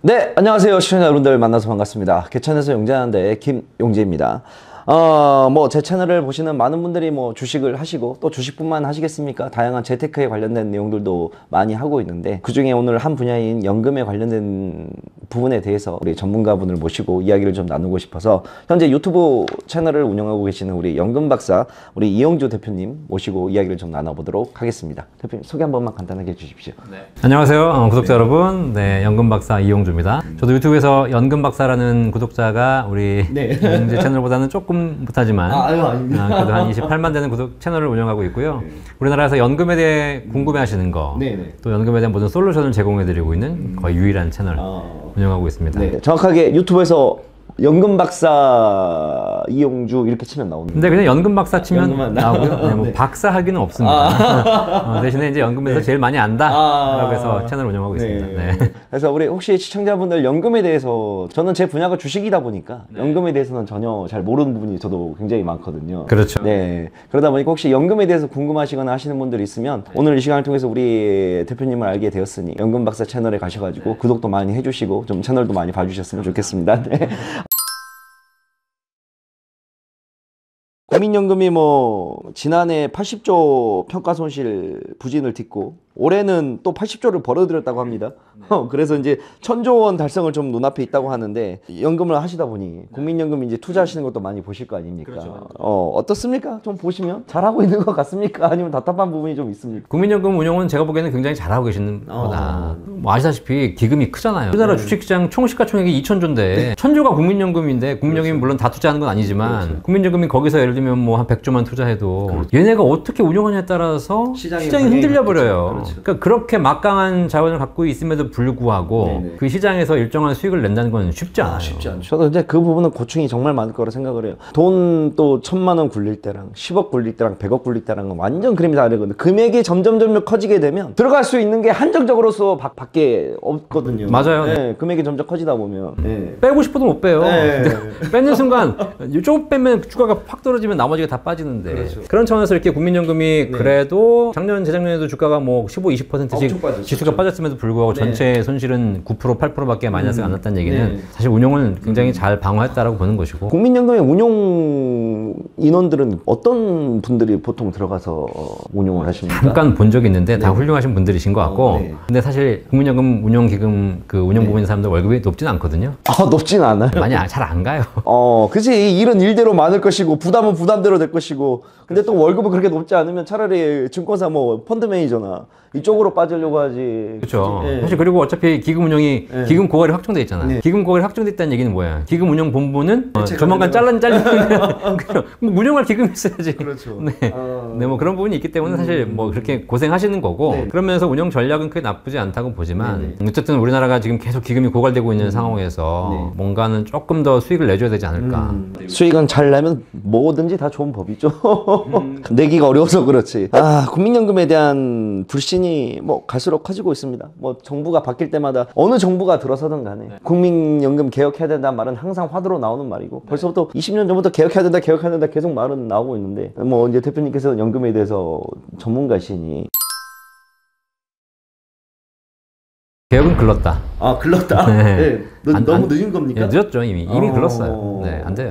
네, 안녕하세요. 시청자 여러분들 만나서 반갑습니다. 개천에서 용재하는데 김용재입니다. 제 채널을 보시는 많은 분들이 주식을 하시고 또 주식뿐만 하시겠습니까? 다양한 재테크에 관련된 내용들도 많이 하고 있는데 그 중에 오늘 한 분야인 연금에 관련된 부분에 대해서 우리 전문가분을 모시고 이야기를 좀 나누고 싶어서 현재 유튜브 채널을 운영하고 계시는 우리 연금 박사 우리 이영주 대표님 모시고 이야기를 좀 나눠보도록 하겠습니다. 대표님 소개 한 번만 간단하게 해주십시오. 네. 안녕하세요. 구독자 여러분. 네, 연금 박사 이영주입니다. 저도 유튜브에서 연금 박사라는 구독자가 우리 용재 채널보다는 조금 못하지만 그래도 한 28만 되는 구독 채널을 운영하고 있고요. 우리나라에서 연금에 대해 궁금해하시는 거, 또 연금에 대한 모든 솔루션을 제공해드리고 있는 거의 유일한 채널 운영하고 있습니다. 네, 정확하게 유튜브에서 연금 박사 이용주 이렇게 치면 나오는데 근데 그냥 연금 박사 치면 나오고요. 네, 박사 하기는 없습니다. 대신에 이제 연금에서 제일 많이 안다라고 해서 채널 운영하고 있습니다. 네. 그래서 우리 혹시 시청자분들 연금에 대해서 저는 제 분야가 주식이다 보니까 연금에 대해서는 전혀 잘 모르는 부분이 저도 굉장히 많거든요. 그렇죠. 네. 그러다 보니까 혹시 연금에 대해서 궁금하시거나 하시는 분들 있으면 오늘 이 시간을 통해서 우리 대표님을 알게 되었으니 연금 박사 채널에 가셔가지고 구독도 많이 해주시고 좀 채널도 많이 봐주셨으면 좋겠습니다. 네. 국민연금이 지난해 80조 평가손실 부진을 딛고 올해는 또 80조를 벌어들였다고 합니다. 그래서 이제 1000조 원 달성을 좀 눈앞에 있다고 하는데 연금을 하시다 보니 국민연금 이제 투자하시는 것도 많이 보실 거 아닙니까? 그렇죠. 어떻습니까? 좀 보시면 잘하고 있는 것 같습니까? 아니면 답답한 부분이 좀 있습니까? 국민연금 운용은 제가 보기에는 굉장히 잘하고 계시는 거다. 아시다시피 기금이 크잖아요. 우리나라 주식시장 총 시가총액이 2000조인데 1000조가 국민연금인데 국민연금이 물론 다 투자하는 건 아니지만 국민연금이 거기서 예를 들면 한 100조만 투자해도 얘네가 어떻게 운용하냐에 따라서 시장이 흔들려 버려요. 그러니까 그렇게 막강한 자원을 갖고 있음에도 불구하고 그 시장에서 일정한 수익을 낸다는 건 쉽지 않아요. 쉽지 않죠. 저도 이제 그 부분은 고충이 정말 많을 거라 생각을 해요. 돈 또 1000만 원 굴릴 때랑 10억 굴릴 때랑 100억 굴릴 때랑은 완전 그림이 다르거든요. 금액이 점점 커지게 되면 들어갈 수 있는 게 한정적으로서 밖에 없거든요. 맞아요. 네, 금액이 점점 커지다 보면 빼고 싶어도 못 빼요. 빼는 순간 조금 빼면 주가가 확 떨어지면 나머지가 다 빠지는데 그런 차원에서 이렇게 국민연금이 그래도 작년 재작년에도 주가가 15, 20%씩 지수가 빠졌음에도 불구하고 전체 손실은 9%, 8%밖에 마이너스가 안 났다는 얘기는 사실 운용을 굉장히 잘 방어했다라고 보는 것이고. 국민연금의 운용 인원들은 어떤 분들이 보통 들어가서 운용을 하십니까? 잠깐 본 적이 있는데 다 훌륭하신 분들이신 것 같고 근데 사실 국민연금 운용기금 그 운용 부분 사람들 월급이 높진 않거든요. 높진 않아요? 많이 잘 안 가요. 그치. 일은 일대로 많을 것이고 부담은 부담대로 될 것이고 근데 또 월급은 그렇게 높지 않으면 차라리 증권사 펀드 매니저나 이쪽으로 빠지려고 하지. 그렇죠. 사실 그리고 어차피 기금 운용이 기금 고갈이 확정돼 있잖아. 기금 고갈이 확정돼 있다는 얘기는 뭐야? 기금 운용 본부는 조만간 잘리면 운용할 기금이 있어야지. 그렇죠. 그런 부분이 있기 때문에 사실 그렇게 고생하시는 거고 그러면서 운용 전략은 크게 나쁘지 않다고 보지만 어쨌든 우리나라가 지금 계속 기금이 고갈되고 있는 상황에서 뭔가는 조금 더 수익을 내줘야 되지 않을까. 수익은 잘 내면 뭐든지 다 좋은 법이죠. 내기가 어려워서 그렇지. 국민연금에 대한 불신이 갈수록 커지고 있습니다. 정부가 바뀔 때마다 어느 정부가 들어서든 간에 국민연금 개혁해야 된다는 말은 항상 화두로 나오는 말이고 벌써부터 20년 전부터 개혁해야 된다 계속 말은 나오고 있는데 이제 대표님께서 연금에 대해서 전문가시니 개혁은 글렀다. 글렀다? 너무 늦은 겁니까? 늦었죠, 이미 글렀어요.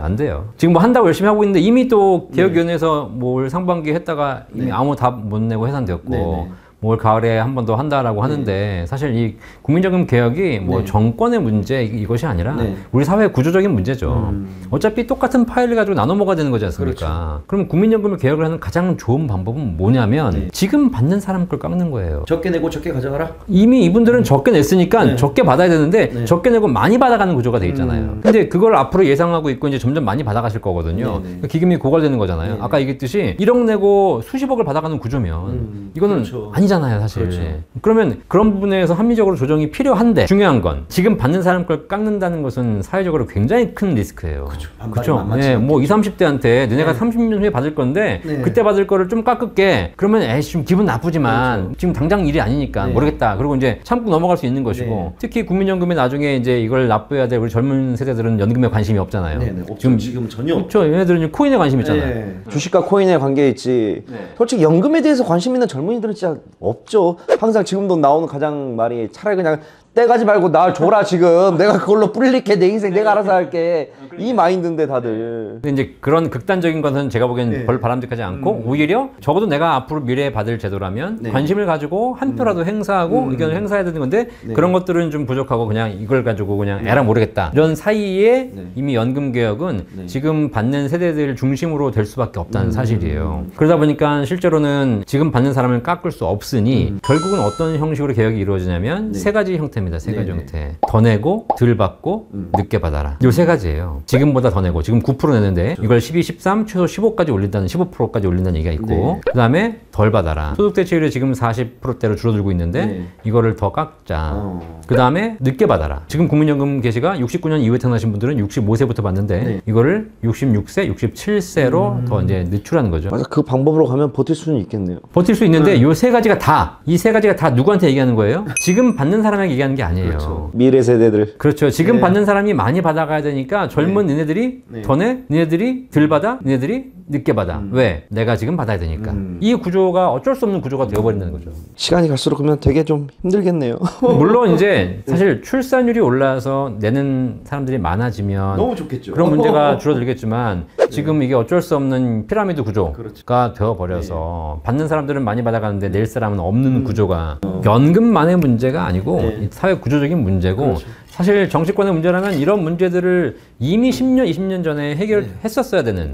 안 돼요. 지금 한다고 열심히 하고 있는데 이미 또 개혁위원회에서 올 상반기에 했다가 이미 아무 답 못 내고 해산되었고 올 가을에 한 번 더 한다라고 하는데 사실 이 국민연금 개혁이 정권의 문제 이것이 아니라 우리 사회의 구조적인 문제죠. 어차피 똑같은 파일을 가지고 나눠 먹어야 되는 거지 않습니까? 그럼 국민연금을 개혁을 하는 가장 좋은 방법은 뭐냐면 지금 받는 사람 걸 깎는 거예요. 적게 내고 적게 가져가라? 이미 이분들은 적게 냈으니까 적게 받아야 되는데 적게 내고 많이 받아가는 구조가 돼 있잖아요. 근데 그걸 앞으로 예상하고 있고 이제 점점 많이 받아가실 거거든요. 기금이 고갈되는 거잖아요. 아까 얘기했듯이 1억 내고 수십억을 받아가는 구조면 이거는 아니잖아요, 사실. 그러면 그런 부분에서 합리적으로 조정이 필요한데 중요한 건 지금 받는 사람 걸 깎는다는 것은 사회적으로 굉장히 큰 리스크예요. 그렇죠. 20, 30대한테 너네가 30년 후에 받을 건데 그때 받을 거를 좀 깎을게. 그러면 좀 기분 나쁘지만 지금 당장 일이 아니니까 모르겠다. 그리고 이제 참고 넘어갈 수 있는 것이고 특히 국민연금이 나중에 이제 이걸 납부해야 될 우리 젊은 세대들은 연금에 관심이 없잖아요. 지금 전혀. 그렇죠. 얘네들은 코인에 관심 있잖아요. 주식과 코인에 관계 있지. 솔직히 연금에 대해서 관심 있는 젊은이들은 진짜 없죠. 항상 지금도 나오는 가장 말이 차라리 그냥 떼가지 말고 날 줘라 지금. 내가 그걸로 뿌릴게. 내 인생 내가 알아서 할게. 이 마인드인데 다들. 근데 이제 그런 극단적인 것은 제가 보기엔 별로 바람직하지 않고 오히려 적어도 내가 앞으로 미래에 받을 제도라면 관심을 가지고 한 표라도 행사하고 의견을 행사해야 되는 건데 그런 것들은 좀 부족하고 그냥 이걸 가지고 그냥 에라 모르겠다. 이런 사이에 이미 연금 개혁은 지금 받는 세대들 중심으로 될 수밖에 없다는 사실이에요. 그러다 보니까 실제로는 지금 받는 사람을 깎을 수 없으니 결국은 어떤 형식으로 개혁이 이루어지냐면 세 가지 형태입니다. 세 가지 형태. 더 내고, 덜 받고, 늦게 받아라. 이 세 가지예요. 지금보다 더 내고, 지금 9% 내는데 이걸 12, 13, 최소 15까지 올린다는 15%까지 올린다는 얘기가 있고 그 다음에 덜 받아라. 소득 대체율이 지금 40%대로 줄어들고 있는데 이거를 더 깎자. 그 다음에 늦게 받아라. 지금 국민연금 개시가 69년 이후에 태어나신 분들은 65세부터 받는데 이거를 66세, 67세로 더 이제 늦추라는 거죠. 맞아, 그 방법으로 가면 버틸 수는 있겠네요. 버틸 수 있는데 이 세 가지가 다, 이 세 가지가 다 누구한테 얘기하는 거예요? 지금 받는 사람에게 얘기하는 게 아니에요. 그렇죠. 미래 세대들. 그렇죠. 지금 받는 사람이 많이 받아가야 되니까 젊은 니네들이 더 내, 니네들이 덜 받아, 니네들이 늦게 받아. 왜? 내가 지금 받아야 되니까. 이 구조가 어쩔 수 없는 구조가 되어버린다는 거죠. 시간이 갈수록 그러면 되게 좀 힘들겠네요. 물론 이제 사실 출산율이 올라서 내는 사람들이 많아지면 너무 좋겠죠. 그런 문제가 줄어들겠지만 지금 이게 어쩔 수 없는 피라미드 구조가 되어버려서 받는 사람들은 많이 받아가는데 낼 사람은 없는 구조가 연금만의 문제가 아니고 사회 구조적인 문제고 사실 정치권의 문제라면 이런 문제들을 이미 10년, 20년 전에 해결했었어야 되는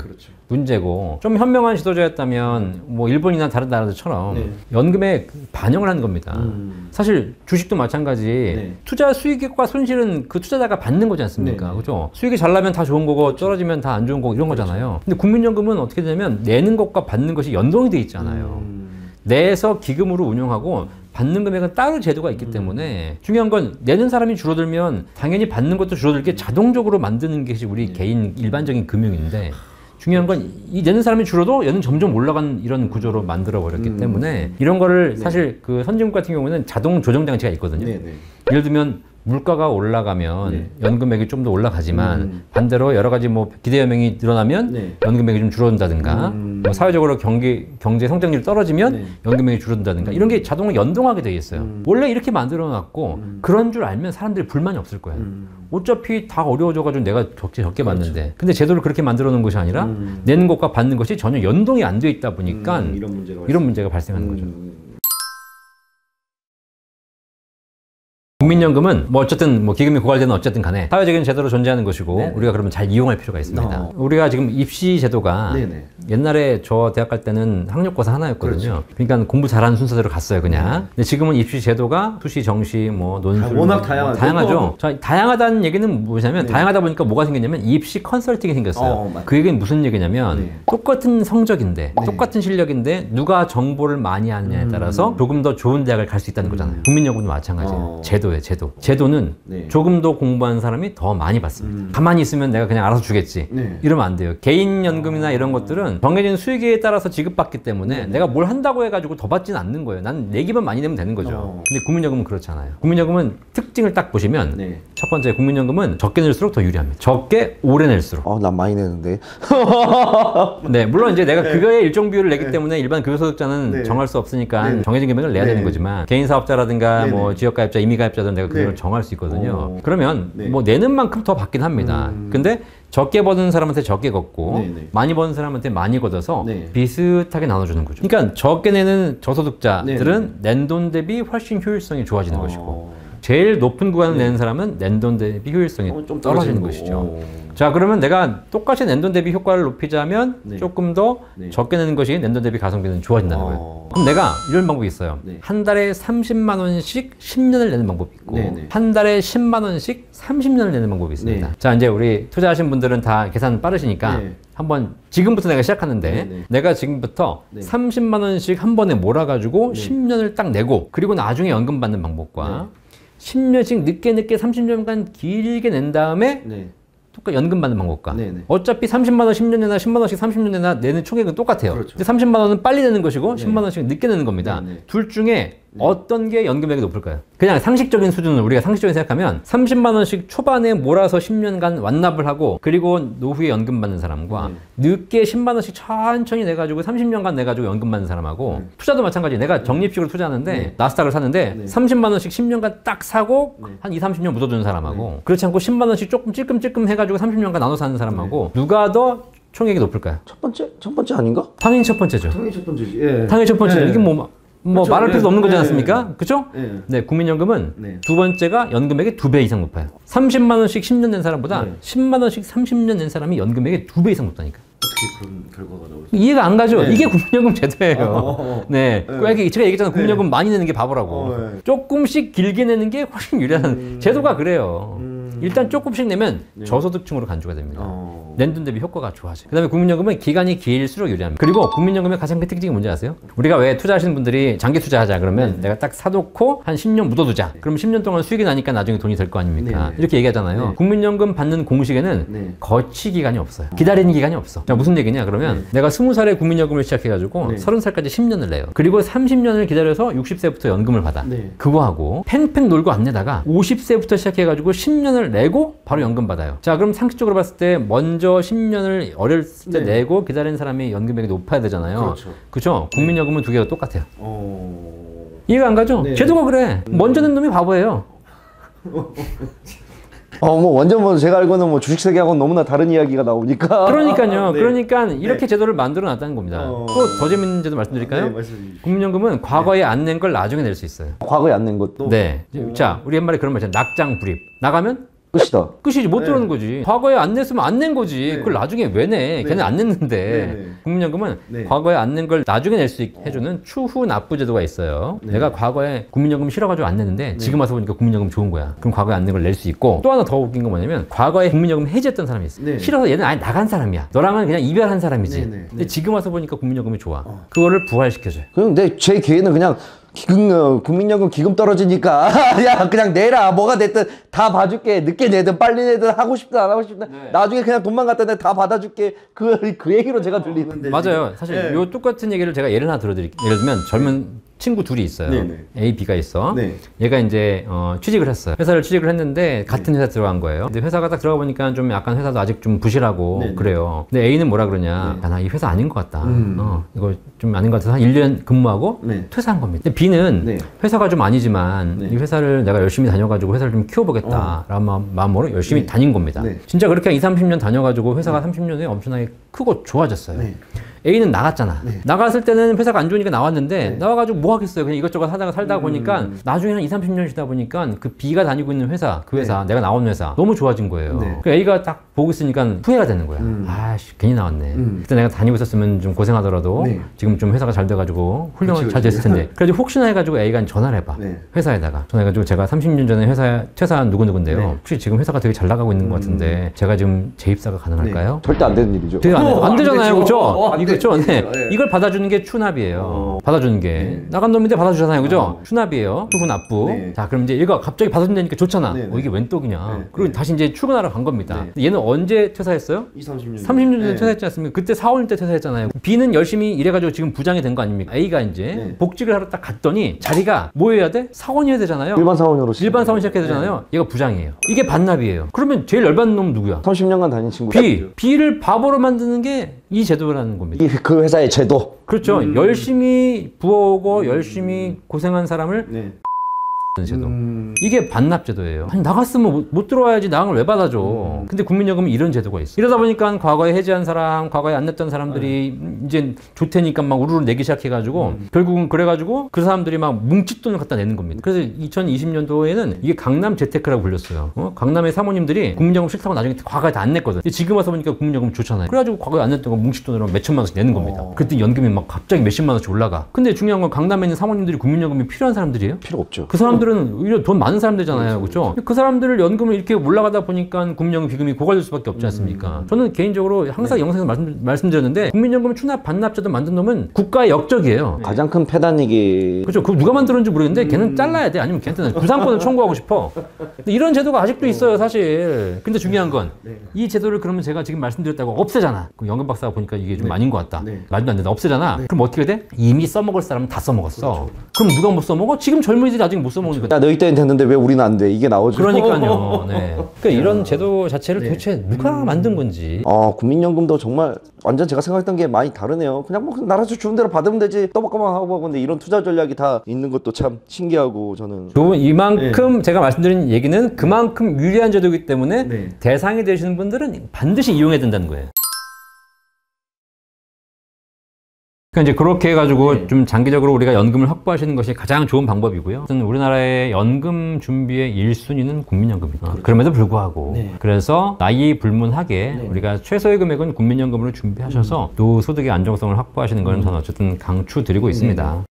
문제고 좀 현명한 지도자였다면 뭐 일본이나 다른 나라들처럼 연금에 반영을 하는 겁니다. 사실 주식도 마찬가지 투자 수익과 손실은 그 투자자가 받는 거지 않습니까? 그죠? 수익이 잘 나면 다 좋은 거고 떨어지면 다 안 좋은 거고 이런 거잖아요. 근데 국민연금은 어떻게 되냐면 내는 것과 받는 것이 연동이 돼 있잖아요. 내서 기금으로 운용하고 받는 금액은 따로 제도가 있기 때문에 중요한 건 내는 사람이 줄어들면 당연히 받는 것도 줄어들게 자동적으로 만드는 것이 우리 개인 일반적인 금융인데 중요한 건 이 내는 사람이 줄어도 얘는 점점 올라가는 이런 구조로 만들어 버렸기 때문에 이런 거를 사실 그 선진국 같은 경우는 자동 조정 장치가 있거든요. 예를 들면 물가가 올라가면 연금액이 좀 더 올라가지만 반대로 여러 가지 뭐 기대여명이 늘어나면 연금액이 좀 줄어든다든가 뭐 사회적으로 경제 성장률이 떨어지면 연금액이 줄어든다든가 이런 게 자동으로 연동하게 돼 있어요. 원래 이렇게 만들어 놨고 그런 줄 알면 사람들이 불만이 없을 거예요. 어차피 다 어려워져가지고 내가 적게 받는데 근데 제도를 그렇게 만들어 놓은 것이 아니라 내는 것과 받는 것이 전혀 연동이 안 돼 있다 보니까 이런 문제가 발생하는 거죠. 국민연금은 뭐 어쨌든 뭐 기금이 고갈되는 어쨌든 간에 사회적인 제도로 존재하는 것이고 우리가 그러면 잘 이용할 필요가 있습니다. 우리가 지금 입시 제도가 옛날에 저 대학 갈 때는 학력고사 하나였거든요. 그러니까 공부 잘하는 순서대로 갔어요 그냥. 근데 지금은 입시 제도가 수시, 정시, 뭐 논술 워낙 다양하죠. 자, 다양하다는 얘기는 뭐냐면 다양하다 보니까 뭐가 생겼냐면 입시 컨설팅이 생겼어요. 그 얘기는 무슨 얘기냐면 똑같은 성적인데 똑같은 실력인데 누가 정보를 많이 하느냐에 따라서 조금 더 좋은 대학을 갈 수 있다는 거잖아요. 국민연금도 마찬가지예요. 제도는 조금 더 공부한 사람이 더 많이 받습니다. 가만히 있으면 내가 그냥 알아서 주겠지 이러면 안 돼요. 개인연금이나 이런 것들은 정해진 수익에 따라서 지급받기 때문에 내가 뭘 한다고 해가지고 더 받지는 않는 거예요. 난 내기만 많이 내면 되는 거죠. 근데 국민연금은 그렇지 않아요. 국민연금은 특징을 딱 보시면 첫 번째 국민연금은 적게 낼수록 더 유리합니다. 적게 오래 낼수록. 난 많이 내는데. 네, 물론 이제 내가 그거에 일정 비율을 내기 때문에 일반 급여소득자는 정할 수 없으니까 정해진 금액을 내야 되는 거지만 개인 사업자라든가 뭐 지역가입자, 임의가입자들은 내가 그걸 정할 수 있거든요. 그러면 뭐 내는 만큼 더 받긴 합니다. 근데 적게 버는 사람한테 적게 걷고 많이 버는 사람한테 많이 걷어서 비슷하게 나눠주는 거죠. 그러니까 적게 내는 저소득자들은 낸 돈 대비 훨씬 효율성이 좋아지는 것이고 제일 높은 구간을 내는 사람은 낸 돈 대비 효율성이 좀 떨어지는 것이죠. 자, 그러면 내가 똑같이 낸 돈 대비 효과를 높이자면 조금 더 적게 내는 것이 낸 돈 대비 가성비는 좋아진다는 거예요. 그럼 내가 이런 방법이 있어요. 한 달에 30만 원씩 10년을 내는 방법이 있고 한 달에 10만 원씩 30년을 내는 방법이 있습니다. 자, 이제 우리 투자하신 분들은 다 계산 빠르시니까 한번 지금부터 내가 시작하는데 내가 지금부터 30만 원씩 한 번에 몰아가지고 10년을 딱 내고 그리고 나중에 연금 받는 방법과 10년씩 늦게 30년간 길게 낸 다음에 똑같이 연금 받는 방법과 어차피 30만 원 10년 내나 10만 원씩 30년 내나 내는 총액은 똑같아요. 근데 30만 원은 빨리 내는 것이고 10만 원씩 늦게 내는 겁니다. 둘 중에 어떤 게 연금액이 높을까요? 그냥 상식적인 수준을 우리가 상식적인 생각하면 30만 원씩 초반에 몰아서 10년간 완납을 하고 그리고 노후에 연금 받는 사람과 늦게 10만 원씩 천천히 내가지고 30년간 내가지고 연금 받는 사람하고 투자도 마찬가지. 내가 적립식으로 투자하는데 나스닥을 샀는데 30만 원씩 10년간 딱 사고 한 2, 30년 묻어두는 사람하고 그렇지 않고 10만 원씩 조금 찔끔찔끔 해가지고 30년간 나눠서 하는 사람하고 누가 더 총액이 높을까요? 첫 번째 아닌가? 당연히 첫 번째죠. 당연히 첫 번째지. 예. 당연히 첫 번째죠. 예. 이게 뭐 그렇죠. 말할 필요도 없는 거지 예. 않습니까? 그쵸? 예. 네, 국민연금은 네. 두 번째가 연금액이 2배 이상 높아요. 30만 원씩 10년 낸 사람보다 10만 원씩 30년 낸 사람이 연금액이 2배 이상 높다니까. 어떻게 그런 결과가 나오죠? 이해가 안 가죠? 네. 이게 국민연금 제도예요. 네. 제가 얘기했잖아요. 국민연금 많이 내는 게 바보라고. 네. 조금씩 길게 내는 게 훨씬 유리한 제도가 그래요. 일단 조금씩 내면 저소득층으로 간주가 됩니다. 낸 돈 대비 효과가 좋아져요. 그 다음에 국민연금은 기간이 길수록 유리합니다. 그리고 국민연금의 가장 큰 특징이 뭔지 아세요? 우리가 왜 투자하시는 분들이 장기 투자하자 그러면 내가 딱 사놓고 한 10년 묻어두자. 그럼 10년 동안 수익이 나니까 나중에 돈이 될 거 아닙니까? 이렇게 얘기하잖아요. 국민연금 받는 공식에는 거치 기간이 없어요. 기다리는 기간이 없어. 자, 무슨 얘기냐 그러면 내가 20살에 국민연금을 시작해가지고 30살까지 10년을 내요. 그리고 30년을 기다려서 60세부터 연금을 받아. 그거 하고 팽팽 놀고 안 내다가 50세부터 시작해가지고 10년을 내고 바로 연금 받아요. 자, 그럼 상식적으로 봤을 때 먼저 10년을 어렸을 때 내고 기다리는 사람이 연금액이 높아야 되잖아요. 그렇죠. 그죠? 국민연금은 두 개가 똑같아요. 이해가 안 가죠? 제도가 그래. 먼저 낸 놈이 바보예요. 뭐 완전 뭐 제가 알고는 뭐 주식 세계하고는 너무나 다른 이야기가 나오니까. 그러니까요. 그러니까 이렇게 제도를 만들어 놨다는 겁니다. 또 더 재밌는 제도 말씀드릴까요? 말씀해주십시오. 국민연금은 과거에 안 낸 걸 나중에 낼 수 있어요. 과거에 안 낸 것도 네. 자, 우리 옛말에 그런 말 있잖아요. 낙장 불입. 나가면 끝이다. 끝이지. 못 들어오는 거지. 과거에 안 냈으면 안 낸 거지. 그걸 나중에 왜 내? 걔는 안 냈는데. 국민연금은 과거에 안 낸 걸 나중에 낼 수 있게 해주는 추후 납부 제도가 있어요. 내가 과거에 국민연금 싫어가지고 안 냈는데 지금 와서 보니까 국민연금 좋은 거야. 그럼 과거에 안 낸 걸 낼 수 있고 또 하나 더 웃긴 건 뭐냐면 과거에 국민연금 해지했던 사람이 있어. 싫어서 얘는 아예 나간 사람이야. 너랑은 그냥 이별한 사람이지. 근데 지금 와서 보니까 국민연금이 좋아. 그거를 부활시켜줘요. 근데 제 계획은 그냥 국민연금 기금 떨어지니까 야 그냥 내라 뭐가 됐든 다 봐줄게 늦게 내든 빨리 내든 하고 싶든 안 하고 싶든 나중에 그냥 돈만 갖다 내 다 받아줄게 그 얘기로 제가 들리는데 맞아요. 사실 요 똑같은 얘기를 제가 예를 하나 들어드릴게요. 예를 들면 젊은 친구 둘이 있어요. A, B가 있어. 얘가 이제 취직을 했어요. 회사를 취직을 했는데 같은 회사 들어간 거예요. 근데 회사가 딱 들어가 보니까 좀 약간 회사도 아직 좀 부실하고 그래요. 근데 A는 뭐라 그러냐? 야, 나 이 회사 아닌 것 같다. 이거 좀 아닌 것 같아서 한 1년 근무하고 퇴사한 겁니다. 근데 B는 회사가 좀 아니지만 이 회사를 내가 열심히 다녀가지고 회사를 좀 키워보겠다라는 마음으로 열심히 다닌 겁니다. 진짜 그렇게 한 2, 30년 다녀가지고 회사가 30년 후에 엄청나게 크고 좋아졌어요. A는 나갔잖아. 나갔을 때는 회사가 안 좋으니까 나왔는데 나와가지고 뭐 하겠어요. 그냥 이것저것 하다가 살다가 보니까 나중에 한 2, 30년 쉬다 보니까 그 B가 다니고 있는 회사, 그 회사, 내가 나온 회사 너무 좋아진 거예요. 그 A가 딱 보고 있으니까 후회가 되는 거야. 아씨 괜히 나왔네. 그때 내가 다니고 있었으면 좀 고생하더라도 지금 좀 회사가 잘 돼가지고 훌륭하게 잘 됐을 텐데. 그래서 혹시나 해가지고 A가 전화를 해봐. 회사에다가 전화해가지고 제가 30년 전에 회사에 퇴사한 누구누구인데요. 혹시 지금 회사가 되게 잘 나가고 있는 것 같은데 제가 지금 재입사가 가능할까요? 절대 안 되는 일이죠. 되게 안 되잖아요. 그렇죠? 되죠. 이걸 받아주는 게 추납이에요. 받아주는 게. 나간 놈인데 받아주잖아요. 그죠? 추납이에요. 추후 납부. 자, 그럼 이제 얘가 갑자기 받아준다니까 좋잖아. 이게 웬 떡이냐. 그리고 다시 이제 출근하러 간 겁니다. 얘는 언제 퇴사했어요? 30년 30년 전에 퇴사했지 않습니까? 그때 4, 5년 때 퇴사했잖아요. B는 열심히 일해가지고 지금 부장이 된 거 아닙니까? A가 이제 복직을 하러 딱 갔더니 자리가 뭐 해야 돼? 사원이 해야 되잖아요. 일반 사원으로 일반 사원 시작해야 되잖아요. 얘가 부장이에요. 이게 반납이에요. 그러면 제일 열받는 놈 누구야? 30년간 다닌 친구. B를 바보로 만드는 게 이 제도라는 겁니다. 그 회사의 제도. 그렇죠. 열심히 부어오고 열심히 고생한 사람을 제도. 이게 반납제도예요. 아니 나갔으면 못 들어와야지 나강을 왜 받아줘. 근데 국민연금은 이런 제도가 있어. 이러다 보니까 과거에 해지한 사람, 과거에 안 냈던 사람들이 이제 좋테니까 막 우르르 내기 시작해가지고 결국은 그래가지고 그 사람들이 막 뭉칫돈을 갖다 내는 겁니다. 그래서 2020년도에는 이게 강남 재테크라고 불렸어요. 강남의 사모님들이 국민연금 싫다고 나중에 과거에 다 안 냈거든. 근데 지금 와서 보니까 국민연금 좋잖아요. 그래가지고 과거에 안 냈던 거 뭉칫돈으로 몇천만 원씩 내는 겁니다. 그때 연금이 막 갑자기 몇십만 원씩 올라가. 근데 중요한 건 강남에 있는 사모님들이 국민연금이 필요한 사람들이에요? 필요 없죠. 그 사람들 사람들은 오히려 돈 많은 사람들이잖아요. 그렇죠? 그 사람들을 연금을 이렇게 올라가다 보니까 국민연금 기금이 고갈될 수밖에 없지 않습니까? 저는 개인적으로 항상 영상에서 말씀드렸는데 국민연금 추납 반납제도 만든 놈은 국가의 역적이에요. 가장 큰 폐단이기. 그렇죠. 그 누가 만들었는지 모르겠는데 걔는 잘라야 돼. 아니면 걔한테는 구상권을 청구하고 싶어. 근데 이런 제도가 아직도 있어요, 사실. 근데 중요한 건 이 제도를 그러면 제가 지금 말씀드렸다고 없애잖아. 그 연금 박사가 보니까 이게 좀 아닌 것 같다. 말도 안 된다. 없애잖아. 그럼 어떻게 돼? 이미 써먹을 사람은 다 써먹었어. 그럼 누가 못 써먹어? 지금 젊은이들이 아직 못 써먹는 거야. 야, 너희 때는 됐는데 왜 우리는 안 돼? 이게 나오죠. 그러니까요. 네. 그러니까 이런 제도 자체를 도대체 누가 만든 건지. 국민연금도 정말 완전 제가 생각했던 게 많이 다르네요. 그냥 뭐 나라에서 주는 대로 받으면 되지. 떠먹고만 하고 근데 이런 투자 전략이 다 있는 것도 참 신기하고 저는. 이만큼 제가 말씀드린 얘기는 그만큼 유리한 제도이기 때문에 대상이 되시는 분들은 반드시 이용해야 된다는 거예요. 그러니까 이제 그렇게 해가지고 좀 장기적으로 우리가 연금을 확보하시는 것이 가장 좋은 방법이고요. 우리나라의 연금 준비의 1순위는 국민연금이다. 그럼에도 불구하고 그래서 나이 불문하게 우리가 최소의 금액은 국민연금으로 준비하셔서 노후소득의 안정성을 확보하시는 것은 저는 어쨌든 강추드리고 있습니다.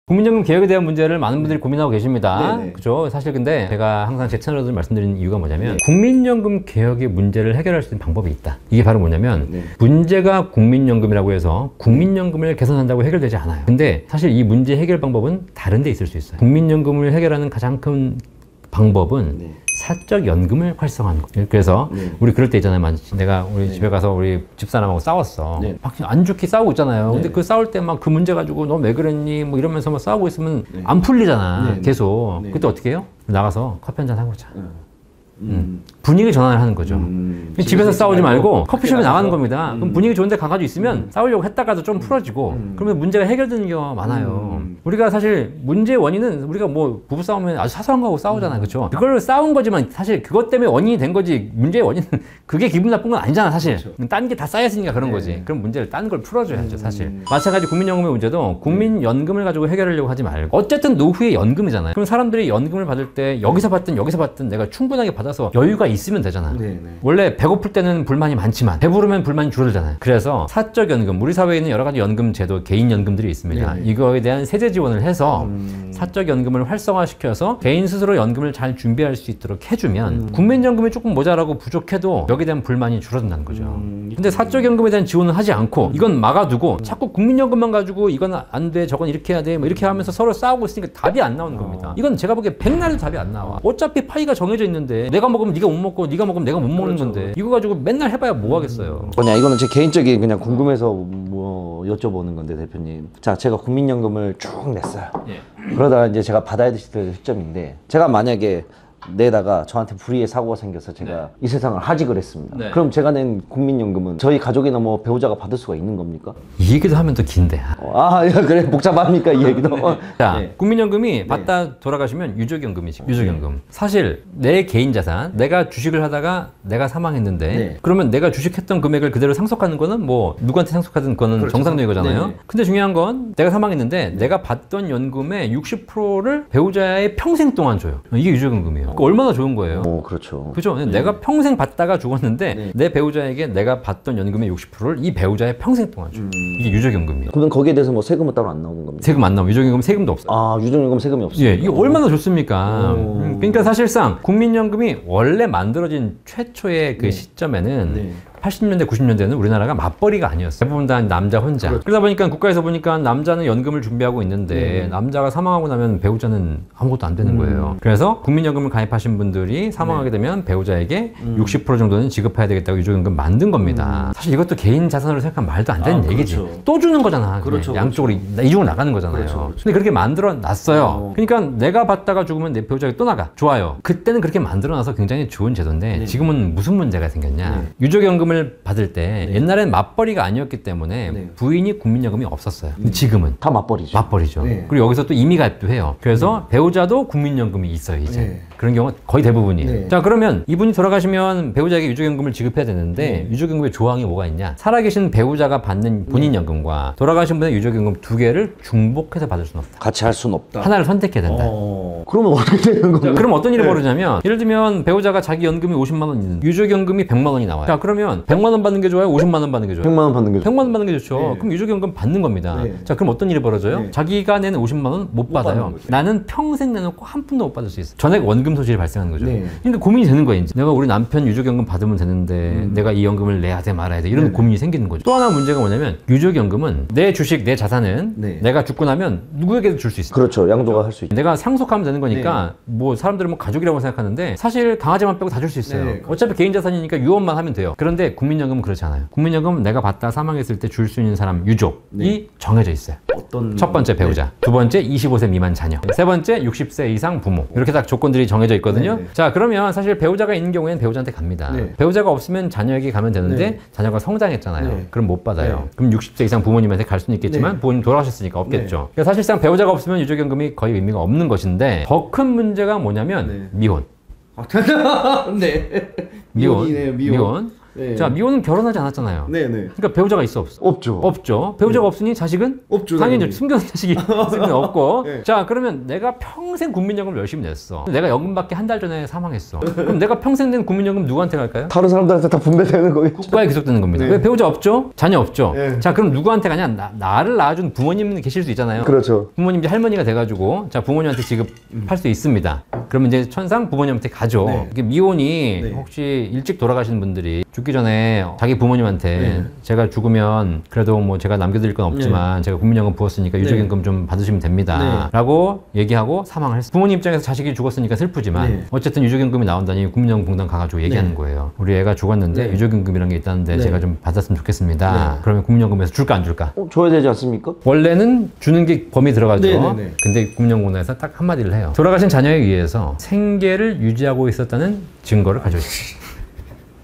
국민연금 개혁에 대한 문제를 많은 분들이 고민하고 계십니다. 그죠? 사실 근데 제가 항상 제 채널에서 말씀드리는 이유가 뭐냐면 국민연금 개혁의 문제를 해결할 수 있는 방법이 있다. 이게 바로 뭐냐면 문제가 국민연금이라고 해서 국민연금을 개선한다고 해결되지 않아요. 근데 사실 이 문제 해결 방법은 다른 데 있을 수 있어요. 국민연금을 해결하는 가장 큰 방법은 사적 연금을 활성화하는 거예요. 그래서 우리 그럴 때 있잖아요. 내가 우리 집에 가서 우리 집사람하고 싸웠어. 막 안 좋게 싸우고 있잖아요. 근데 그 싸울 때 막 그 문제 가지고 너 왜 그랬니? 뭐 이러면서 막 싸우고 있으면 안 풀리잖아. 계속. 그때 어떻게 해요? 나가서 커피 한잔 하고 자. 분위기 전환을 하는 거죠. 집에서 싸우지 말고 커피숍에 나가는 겁니다. 그럼 분위기 좋은데 가가지고 있으면 싸우려고 했다가도 좀 풀어지고 그러면 문제가 해결되는 경우가 많아요. 우리가 사실 문제의 원인은 우리가 뭐 부부싸움은 아주 사소한 거하고 싸우잖아요. 그렇죠? 그걸로 싸운 거지만 사실 그것 때문에 원인이 된 거지 문제의 원인은 그게 기분 나쁜 건 아니잖아 사실. 딴 게 다 쌓였으니까 그런 거지. 그럼 문제를 딴 걸 풀어줘야죠 사실. 마찬가지 국민연금의 문제도 국민연금을 가지고 해결하려고 하지 말고 어쨌든 노후의 연금이잖아요. 그럼 사람들이 연금을 받을 때 여기서 받든 내가 충분하게 받아서 여유가 있으면 되잖아. 원래 배고플 때는 불만이 많지만 배부르면 불만이 줄어들잖아요. 그래서 사적 연금, 우리 사회에 있는 여러 가지 연금 제도, 개인 연금들이 있습니다. 이거에 대한 세제 지원을 해서 사적 연금을 활성화시켜서 개인 스스로 연금을 잘 준비할 수 있도록 해주면 국민연금이 조금 모자라고 부족해도 여기에 대한 불만이 줄어든다는 거죠. 근데 사적 연금에 대한 지원을 하지 않고 이건 막아두고 자꾸 국민연금만 가지고 이건 안 돼, 저건 이렇게 해야 돼, 뭐 이렇게 하면서 서로 싸우고 있으니까 답이 안 나오는 겁니다. 이건 제가 보기에 백날도 답이 안 나와. 어차피 파이가 정해져 있는데 내가 먹으면 네가 못 먹고 네가 먹으면 내가 못 먹는 건데 이거 가지고 맨날 해봐야 뭐 하겠어요. 그냥 이거는 제 개인적인 그냥 궁금해서 뭐 여쭤보는 건데 대표님. 자, 제가 국민연금을 쭉 냈어요. 그러다가 이제 제가 받아야 될 시점인데 제가 만약에 내다가 저한테 불의의 사고가 생겨서 제가 이 세상을 하직을 했습니다. 그럼 제가 낸 국민연금은 저희 가족이나 뭐 배우자가 받을 수가 있는 겁니까? 이 얘기도 하면 더 긴데. 그래 복잡합니까 이 얘기도? 자, 국민연금이 받다 돌아가시면 유족연금이지. 유족연금. 사실 내 개인 자산, 내가 주식을 하다가 내가 사망했는데 그러면 내가 주식했던 금액을 그대로 상속하는 거는 뭐 누구한테 상속하든 그거는 정상적인 거잖아요. 근데 중요한 건 내가 사망했는데 내가 받던 연금의 60%를 배우자의 평생 동안 줘요. 이게 유족연금이에요. 얼마나 좋은 거예요. 그렇죠. 그죠? 내가 평생 받다가 죽었는데 내 배우자에게 내가 받던 연금의 60%를 이 배우자의 평생 동안 줘요. 이게 유족연금이에요. 그럼 거기에 대해서 뭐 세금은 따로 안 나오는 겁니까? 세금 안 나오고 유족연금 세금도 없어요. 유족연금 세금이 없어요. 예, 이게 얼마나 좋습니까? 그러니까 사실상 국민연금이 원래 만들어진 최초의 그 시점에는 80년대, 90년대는 우리나라가 맞벌이가 아니었어요. 대부분 다 남자 혼자. 그러다 보니까 국가에서 보니까 남자는 연금을 준비하고 있는데 남자가 사망하고 나면 배우자는 아무것도 안 되는 거예요. 그래서 국민연금을 가입하신 분들이 사망하게 되면 배우자에게 60% 정도는 지급해야 되겠다고 유족연금 만든 겁니다. 사실 이것도 개인 자산으로 생각하면 말도 안 되는 얘기지. 또 주는 거잖아. 양쪽으로 이중으로 나가는 거잖아요. 근데 그렇게 만들어 놨어요. 그러니까 내가 받다가 죽으면 내 배우자에게 또 나가. 좋아요. 그때는 그렇게 만들어 놔서 굉장히 좋은 제도인데 지금은 무슨 문제가 생겼냐. 유족연금을 받을 때 옛날엔 맞벌이가 아니었기 때문에 부인이 국민연금이 없었어요. 근데 지금은 다 맞벌이죠. 맞벌이죠. 그리고 여기서 또 임의가입도 해요. 그래서 배우자도 국민연금이 있어요 이제. 그런 경우가 거의 대부분이에요. 자, 그러면 이분이 돌아가시면 배우자에게 유족연금을 지급해야 되는데 유족연금의 조항이 뭐가 있냐. 살아계신 배우자가 받는 본인연금과 돌아가신 분의 유족연금 두 개를 중복해서 받을 수는 없다. 같이 할 수는 없다. 하나를 선택해야 된다. 그러면 어떻게 되는 거예요? 그럼 어떤 일이 벌어지냐면 예를 들면 배우자가 자기 연금이 50만 원 있는데 유족연금이 100만 원이 나와요. 자, 그러면 그러면 100만 원 받는 게 좋아요? 50만 원 받는 게 좋아요? 100만 원 받는 게 100만 원 받는 게 좋죠. 네. 그럼 유족연금 받는 겁니다. 네. 자, 그럼 어떤 일이 벌어져요? 네. 자기가 내는 50만 원 못 받아요. 받는 거죠. 나는 평생 내놓고 한 푼도 못 받을 수 있어. 전액 원금 소실이 발생하는 거죠. 네. 그러니까 고민이 되는 거예요. 이제. 내가 우리 남편 유족연금 받으면 되는데 내가 이 연금을 내야 돼 말아야 돼 이런 고민이 생기는 거죠. 또 하나 문제가 뭐냐면 유족연금은 내 주식, 내 자산은 네. 내가 죽고 나면 누구에게도 줄 수 있어. 그렇죠. 양도가 할 수 있죠. 내가 상속하면 되는 거니까 뭐 사람들은 뭐 가족이라고 생각하는데 사실 강아지만 빼고 다 줄 수 있어요. 네. 어차피 개인 자산이니까 유언만 하면 돼요. 그런데 국민연금은 그렇지 않아요. 국민연금은 내가 받다 사망했을 때 줄 수 있는 사람 유족이 정해져 있어요. 어떤 첫 번째 배우자, 두 번째 25세 미만 자녀, 세 번째 60세 이상 부모. 이렇게 딱 조건들이 정해져 있거든요. 네. 자, 그러면 사실 배우자가 있는 경우에는 배우자한테 갑니다. 네. 배우자가 없으면 자녀에게 가면 되는데 네. 자녀가 성장했잖아요. 네. 그럼 못 받아요. 네. 그럼 60세 이상 부모님한테 갈 수는 있겠지만 네. 부모님 돌아가셨으니까 없겠죠. 그러니까 사실상 배우자가 없으면 유족연금이 거의 의미가 없는 것인데 더 큰 문제가 뭐냐면 네. 미혼. 네. 미혼. 미혼이네요, 미혼. 네. 자, 미혼은 결혼하지 않았잖아요. 네네. 그러니까 배우자가 있어 없어? 없죠. 없죠. 배우자가 없으니 자식은? 없죠, 당연히 당연히. 숨겨둔 자식이 있으면 없고. 네. 자, 그러면 내가 평생 국민연금을 열심히 냈어. 내가 연금 받기 한 달 전에 사망했어. 그럼 내가 평생 낸 국민연금 누구한테 갈까요? 다른 사람들한테 다 분배되는 거겠죠. 국가에 귀속되는 겁니다. 네. 왜 배우자 없죠? 자녀 없죠? 네. 자, 그럼 누구한테 가냐? 나를 낳아준 부모님 계실 수 있잖아요. 그렇죠. 부모님 이제 할머니가 돼가지고 자 부모님한테 지급할 수 있습니다. 그러면 이제 천상 부모님한테 가죠. 네. 이게 미혼이 네. 혹시 일찍 돌아가시는 분들이 죽기 전에 자기 부모님한테 제가 죽으면 그래도 뭐 제가 남겨드릴 건 없지만 제가 국민연금 부었으니까 유족연금 좀 받으시면 됩니다. 라고 얘기하고 사망을 했어요. 부모님 입장에서 자식이 죽었으니까 슬프지만 어쨌든 유족연금이 나온다니 국민연금 공단 가가지고 얘기하는 거예요. 우리 애가 죽었는데 유족연금이라는 게 있다는데 제가 좀 받았으면 좋겠습니다. 그러면 국민연금에서 줄까 안 줄까? 줘야 되지 않습니까? 원래는 주는 게 범위 들어가죠. 네네네. 근데 국민연금공단에서 딱 한마디를 해요. 돌아가신 자녀에 의해서 생계를 유지하고 있었다는 증거를 가지고 있어요.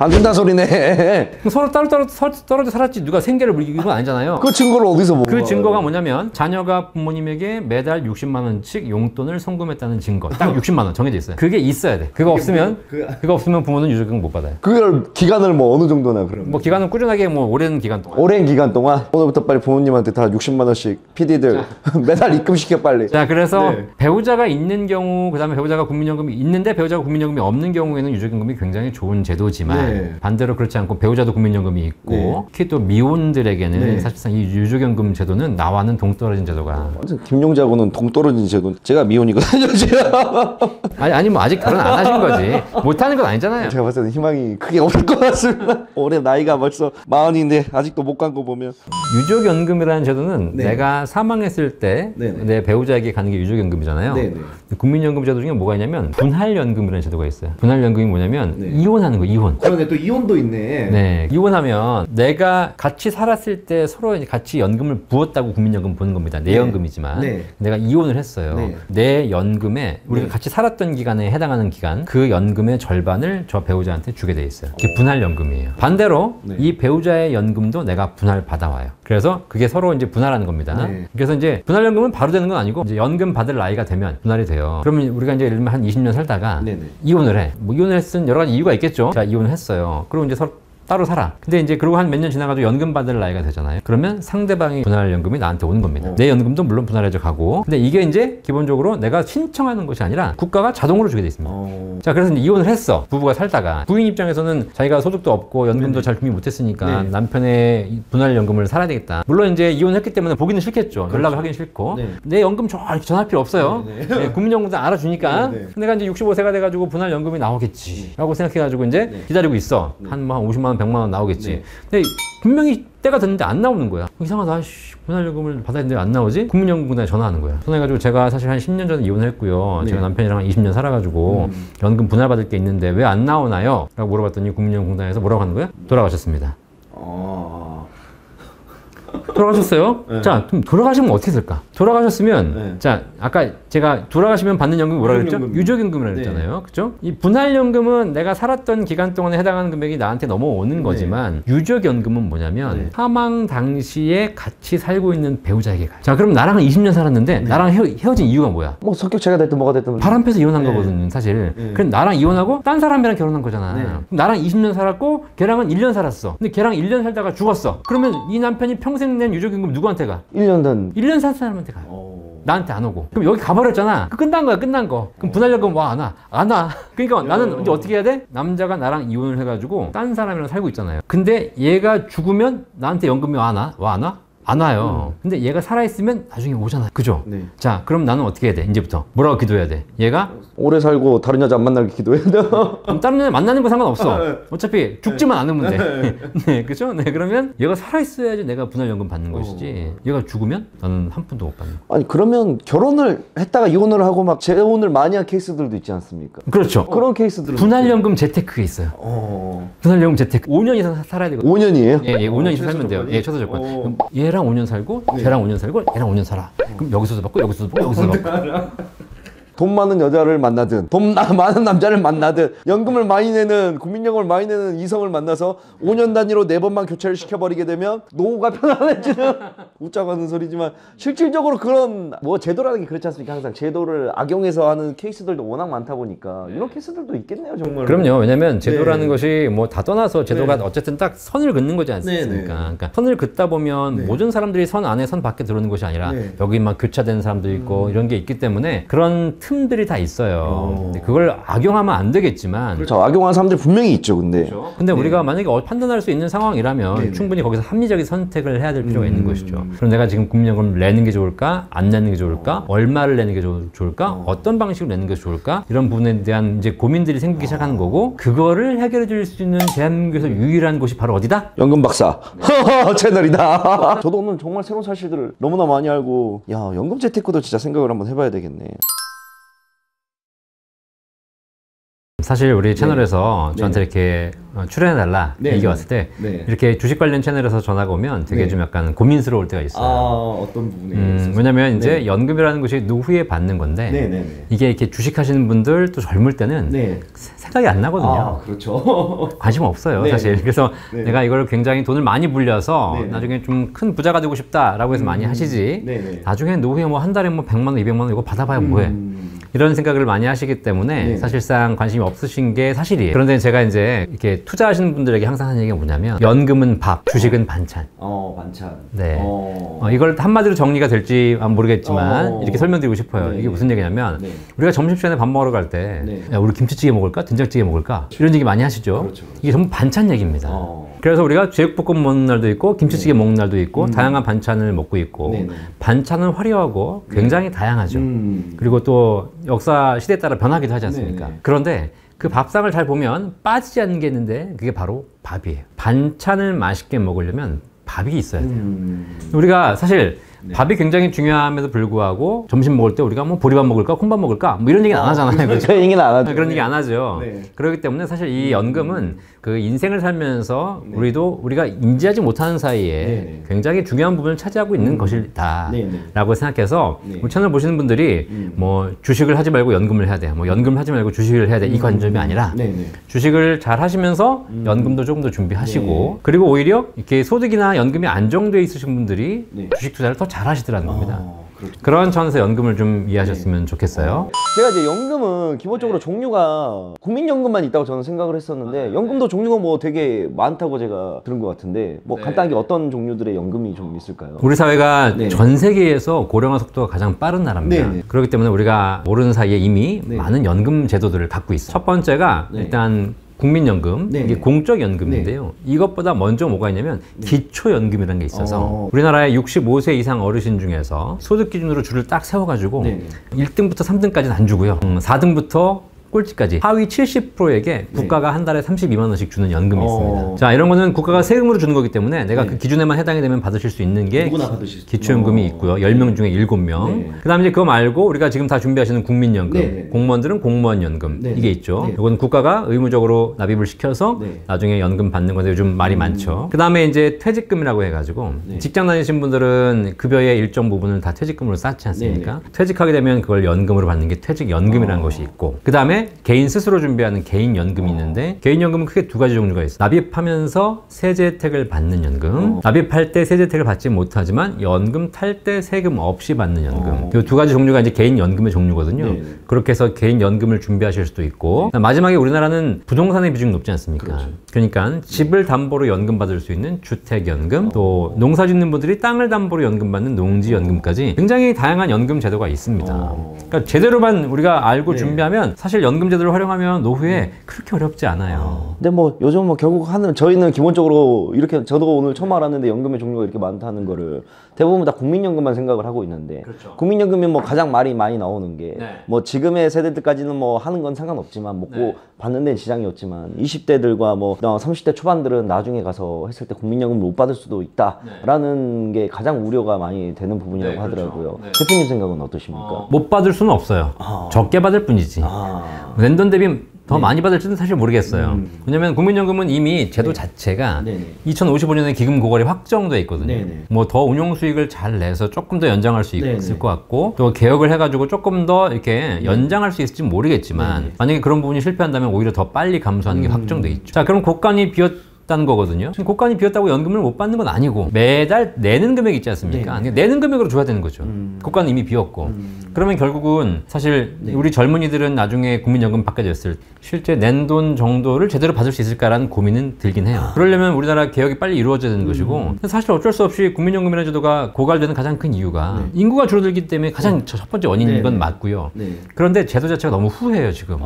안 된다 소리네. 서로 따로 떨어져 살았지 누가 생계를 이건 아니잖아요. 그 증거를 어디서 보고? 그 증거가 뭐냐면 자녀가 부모님에게 매달 60만 원씩 용돈을 송금했다는 증거. 딱 60만 원 정해져 있어요. 그게 있어야 돼. 그거 없으면 그거 없으면 부모는 유족연금 못 받아요. 그걸 기간을 뭐 어느 정도나 그럼? 뭐 기간은 꾸준하게 뭐 오랜 기간 동안. 오랜 기간 동안 오늘부터 빨리 부모님한테 다 60만 원씩 PD들 매달 입금시켜 빨리. 자, 그래서 네. 배우자가 있는 경우, 그다음에 배우자가 국민연금이 있는데 배우자가 국민연금이 없는 경우에는 유족연금이 굉장히 좋은 제도지만 반대로 그렇지 않고 배우자도 국민연금이 있고 특히 또 미혼들에게는 사실상 이 유족연금 제도는 나와는 동떨어진 제도가 완전 김용자하고는 동떨어진 제도. 제가 미혼이거든요. 제가. 아니 뭐 아직 결혼 안 하신 거지 못하는 건 아니잖아요. 제가 봤을 때는 희망이 크게 없을 것 같습니다. 올해 나이가 벌써 40인데 아직도 못 간 거 보면. 유족연금이라는 제도는 내가 사망했을 때 네네. 내 배우자에게 가는 게 유족연금이잖아요. 네네. 국민연금 제도 중에 뭐가 있냐면 분할연금이라는 제도가 있어요. 분할연금이 뭐냐면 이혼하는 거 이혼. 그러네, 또 이혼도 있네. 네, 이혼하면 내가 같이 살았을 때 서로 이제 같이 연금을 부었다고 국민연금 부는 겁니다. 내 연금이지만 네. 내가 이혼을 했어요. 네. 내 연금에 우리가 같이 살았던 기간에 해당하는 기간 그 연금의 절반을 저 배우자한테 주게 돼 있어요. 이게 분할연금이에요. 반대로 이 배우자의 연금도 내가 분할 받아와요. 그래서 그게 서로 이제 분할하는 겁니다. 네. 그래서 이제 분할연금은 바로 되는 건 아니고 이제 연금 받을 나이가 되면 분할이 돼요. 그러면 우리가 이제 예를 들면 한 20년 살다가 네네. 이혼을 해. 뭐 이혼을 했은 여러 가지 이유가 있겠죠. 자, 이혼을 했어요. 그리고 이제 서로 따로 살아. 근데 이제 그러고 한 몇 년 지나가지고 연금 받을 나이가 되잖아요. 그러면 상대방이 분할연금이 나한테 오는 겁니다. 내 연금도 물론 분할해져 가고. 근데 이게 이제 기본적으로 내가 신청하는 것이 아니라 국가가 자동으로 주게 돼 있습니다. 자, 그래서 이제 이혼을 했어. 부부가 살다가. 부인 입장에서는 자기가 소득도 없고 연금도 잘 준비 못했으니까 남편의 이 분할연금을 살아야 되겠다. 물론 이제 이혼했기 때문에 보기는 싫겠죠. 연락을 하긴 싫고. 내 연금 이렇게 전할 필요 없어요. 네, 국민연금도 알아주니까. 내가 이제 65세가 돼가지고 분할연금이 나오겠지. 라고 생각해가지고 이제 기다리고 있어. 한 50만 원, 100만 원 나오겠지. 근데 분명히 때가 됐는데 안 나오는 거야. 이상하다. 분할연금을 받아야 되는데 안 나오지? 국민연금공단에 전화하는 거야. 전화해가지고 제가 사실 한 10년 전에 이혼을 했고요. 제가 남편이랑 한 20년 살아가지고 연금 분할받을 게 있는데 왜 안 나오나요? 라고 물어봤더니 국민연금공단에서 뭐라고 하는 거야? 돌아가셨습니다. 돌아가셨어요? 자, 그럼 돌아가시면 어떻게 될까? 돌아가셨으면, 자, 아까 제가 돌아가시면 받는 연금이 뭐라 그랬죠? 유족연금이라고 그랬잖아요. 그죠? 이 분할연금은 내가 살았던 기간 동안에 해당하는 금액이 나한테 넘어오는 거지만, 유족연금은 뭐냐면, 사망 당시에 같이 살고 있는 배우자에게 가요. 자, 그럼 나랑 20년 살았는데, 나랑 헤어진 이유가 뭐야? 뭐 성격차가 됐든 뭐가 됐든. 바람 펴서 이혼한 거거든요, 사실. 그럼 나랑 이혼하고 딴 사람이랑 결혼한 거잖아. 그럼 나랑 20년 살았고, 걔랑은 1년 살았어. 근데 걔랑 1년 살다가 죽었어. 그러면 이 남편이 평생 낸 유족연금 누구한테 가? 1년 된. 1년 산 사람한테 가요. 나한테 안 오고. 그럼 여기 가버렸잖아. 끝난 거야, 끝난 거. 그럼 분할연금 와, 안 와? 안 와. 그러니까 나는 이제 어떻게 해야 돼? 남자가 나랑 이혼을 해가지고 딴 사람이랑 살고 있잖아요. 근데 얘가 죽으면 나한테 연금이 와, 안 와? 와, 안 와? 안 와요. 근데 얘가 살아있으면 나중에 오잖아. 그죠? 네. 자, 그럼 나는 어떻게 해야 돼? 이제부터. 뭐라고 기도해야 돼? 얘가 오래 살고 다른 여자 안 만나게 기도해야 돼. 그럼 다른 여자 만나는 거 상관없어. 어차피 죽지만 않으면 돼. 네, 그죠? 네, 그러면 얘가 살아있어야지 내가 분할연금 받는 것이지. 얘가 죽으면 나는 한 푼도 못 받는 거. 아니 그러면 결혼을 했다가 이혼을 하고 막 재혼을 많이 한 케이스들도 있지 않습니까? 그렇죠. 그런 케이스들은 분할연금 재테크에 있어요. 분할연금 재테크. 5년 이상 살아야 되거든요. 5년이에요? 예, 5년 이상 살면 돼요. 예, 최소 조건. 그럼 얘랑 5년 살고, 쟤랑 5년 살고, 얘랑 5년 살아. 그럼 여기서도 받고, 여기서도 받고, 여기서도 받고. 돈 많은 여자를 만나든 많은 남자를 만나든 연금을 많이 내는 국민연금을 많이 내는 이성을 만나서 5년 단위로 4번만 교체를 시켜버리게 되면 노후가 편안해지는 웃자고 하는 소리지만 실질적으로 그런 뭐 제도라는 게 그렇지 않습니까? 항상 제도를 악용해서 하는 케이스들도 워낙 많다 보니까 이런 케이스들도 있겠네요 정말. 그럼요. 왜냐면 제도라는 것이 뭐 다 떠나서 제도가 어쨌든 딱 선을 긋는 거지 않습니까? 그러니까 선을 긋다 보면 모든 사람들이 선 안에 선 밖에 들어오는 것이 아니라 여기 막 교차되는 사람도 있고 이런 게 있기 때문에 그런 틈들이 다 있어요. 근데 그걸 악용하면 안 되겠지만. 그렇죠. 악용하는 사람들 분명히 있죠. 근데. 근데 우리가 만약에 판단할 수 있는 상황이라면 충분히 거기서 합리적인 선택을 해야 될 필요가 있는 것이죠. 그럼 내가 지금 국민연금을 내는 게 좋을까? 안 내는 게 좋을까? 얼마를 내는 게 좋을까? 어떤 방식으로 내는 게 좋을까? 이런 부분에 대한 이제 고민들이 생기기 시작하는 거고 그거를 해결해 줄 수 있는 대한민국에서 유일한 곳이 바로 어디다? 연금 박사 채널이다. 저도 오늘 정말 새로운 사실들을 너무나 많이 알고 야 연금 재테크도 진짜 생각을 한번 해봐야 되겠네. 사실 우리 채널에서 저한테 이렇게 출연해달라 얘기 왔을 때 이렇게 주식 관련 채널에서 전화가 오면 되게 좀 약간 고민스러울 때가 있어요. 어떤 부분에 왜냐면 이제 연금이라는 것이 노후에 받는 건데 이게 이렇게 주식 하시는 분들 또 젊을 때는 생각이 안 나거든요. 그렇죠. 관심 없어요 사실. 그래서 내가 이걸 굉장히 돈을 많이 불려서 나중에 좀 큰 부자가 되고 싶다라고 해서 많이 하시지 나중에 노후에 뭐 한 달에 뭐 100만 원 200만 원 이거 받아봐야 뭐해. 이런 생각을 많이 하시기 때문에 사실상 관심이 없으신 게 사실이에요. 그런데 제가 이제 이렇게 투자하시는 분들에게 항상 하는 얘기가 뭐냐면 연금은 밥, 주식은 반찬. 반찬. 네. 이걸 한마디로 정리가 될지 모르겠지만 이렇게 설명드리고 싶어요. 이게 무슨 얘기냐면 우리가 점심시간에 밥 먹으러 갈 때 야, 우리 김치찌개 먹을까? 된장찌개 먹을까? 이런 얘기 많이 하시죠? 그렇죠. 이게 전부 반찬 얘기입니다. 그래서 우리가 제육볶음 먹는 날도 있고 김치찌개 먹는 날도 있고 다양한 반찬을 먹고 있고 반찬은 화려하고 굉장히 다양하죠. 그리고 또 역사 시대에 따라 변하기도 하지 않습니까? 그런데 그 밥상을 잘 보면 빠지지 않는 게 있는데 그게 바로 밥이에요. 반찬을 맛있게 먹으려면 밥이 있어야 돼요. 우리가 사실 밥이 굉장히 중요함에도 불구하고 점심 먹을 때 우리가 뭐 보리밥 먹을까 콩밥 먹을까 뭐 이런 얘기는 안 하잖아요. 그렇죠? 그 얘기는 안 하죠. 그런 얘기 안 하죠. 그렇기 때문에 사실 이 연금은 그 인생을 살면서 우리가 인지하지 못하는 사이에 굉장히 중요한 부분을 차지하고 있는 것이다 라고 생각해서 우리 채널 보시는 분들이 뭐 주식을 하지 말고 연금을 해야 돼, 뭐 연금을 하지 말고 주식을 해야 돼, 이 관점이 아니라 주식을 잘 하시면서 연금도 조금 더 준비하시고 그리고 오히려 이렇게 소득이나 연금이 안정돼 있으신 분들이 주식 투자를 더 잘 하시더라는 겁니다. 그런 차원에서 연금을 좀 이해하셨으면 좋겠어요. 제가 이제 연금은 기본적으로 종류가 국민연금만 있다고 저는 생각을 했었는데 연금도 종류가 뭐 되게 많다고 제가 들은 것 같은데 뭐 간단하게 어떤 종류들의 연금이 좀 있을까요? 우리 사회가 전 세계에서 고령화 속도가 가장 빠른 나라입니다. 그렇기 때문에 우리가 모르는 사이에 이미 많은 연금 제도들을 갖고 있어요. 첫 번째가 일단 국민연금, 이게 공적연금인데요. 이것보다 먼저 뭐가 있냐면 기초연금이라는 게 있어서 우리나라의 65세 이상 어르신 중에서 소득 기준으로 줄을 딱 세워가지고 1등부터 3등까지는 안 주고요. 4등부터 꼴찌까지 하위 70%에게 국가가 한 달에 32만 원씩 주는 연금이 있습니다. 자, 이런 거는 국가가 세금으로 주는 거기 때문에 내가 그 기준에만 해당이 되면 받으실 수 있는 게 기초연금이 있고요. 10명 중에 7명. 그 다음에 이제 그거 말고 우리가 지금 다 준비하시는 국민연금, 공무원들은 공무원연금 이게 있죠. 이건 국가가 의무적으로 납입을 시켜서 나중에 연금 받는 건데 요즘 말이 많죠. 그 다음에 이제 퇴직금이라고 해가지고 직장 다니신 분들은 급여의 일정 부분을 다 퇴직금으로 쌓지 않습니까? 퇴직하게 되면 그걸 연금으로 받는 게 퇴직연금이라는 것이 있고 그 다음에 다음에 개인 스스로 준비하는 개인연금이 있는데 개인연금은 크게 두 가지 종류가 있어요. 납입하면서 세제 혜택을 받는 연금, 납입할 때 세제 혜택을 받지 못하지만 연금 탈 때 세금 없이 받는 연금. 이 두 가지 종류가 이제 개인연금의 종류거든요. 네네. 그렇게 해서 개인연금을 준비하실 수도 있고 마지막에 우리나라는 부동산의 비중이 높지 않습니까? 그렇죠. 그러니까 집을 담보로 연금 받을 수 있는 주택연금, 또 농사 짓는 분들이 땅을 담보로 연금 받는 농지연금까지 굉장히 다양한 연금 제도가 있습니다. 그러니까 제대로만 우리가 알고 준비하면 사실 연금 제도를 활용하면 노후에 그렇게 어렵지 않아요. 근데 뭐 요즘 뭐 결국 하는 저희는 기본적으로 이렇게 저도 오늘 처음 알았는데 연금의 종류가 이렇게 많다는 거를 대부분 다 국민연금만 생각을 하고 있는데 국민연금이 뭐 가장 말이 많이 나오는 게 뭐 지금의 세대들까지는 뭐 하는 건 상관없지만 먹고 받는 데는 지장이 없지만 20대들과 뭐 30대 초반들은 나중에 가서 했을 때 국민연금을 못 받을 수도 있다라는 게 가장 우려가 많이 되는 부분이라고 하더라고요. 대표님 생각은 어떠십니까? 못 받을 수는 없어요. 적게 받을 뿐이지. 랜돈 대비 더 많이 받을지는 사실 모르겠어요. 왜냐면 국민연금은 이미 제도 자체가 2055년에 기금 고갈이 확정돼 있거든요. 뭐 더 운용 수익을 잘 내서 조금 더 연장할 수 있을 것 같고 또 개혁을 해가지고 조금 더 이렇게 연장할 수 있을지 모르겠지만 만약에 그런 부분이 실패한다면 오히려 더 빨리 감소하는 게 확정돼 있죠. 자, 그럼 곡간이 비었다는 거거든요. 지금 곡간이 비었다고 연금을 못 받는 건 아니고 매달 내는 금액 있지 않습니까? 내는 금액으로 줘야 되는 거죠. 곡간은 이미 비었고. 그러면 결국은 사실 우리 젊은이들은 나중에 국민연금 받게 됐을 때 실제 낸 돈 정도를 제대로 받을 수 있을까라는 고민은 들긴 해요. 그러려면 우리나라 개혁이 빨리 이루어져야 되는 것이고 사실 어쩔 수 없이 국민연금이라는 제도가 고갈되는 가장 큰 이유가 인구가 줄어들기 때문에 가장 첫 번째 원인인 건 맞고요. 그런데 제도 자체가 너무 후해요 지금.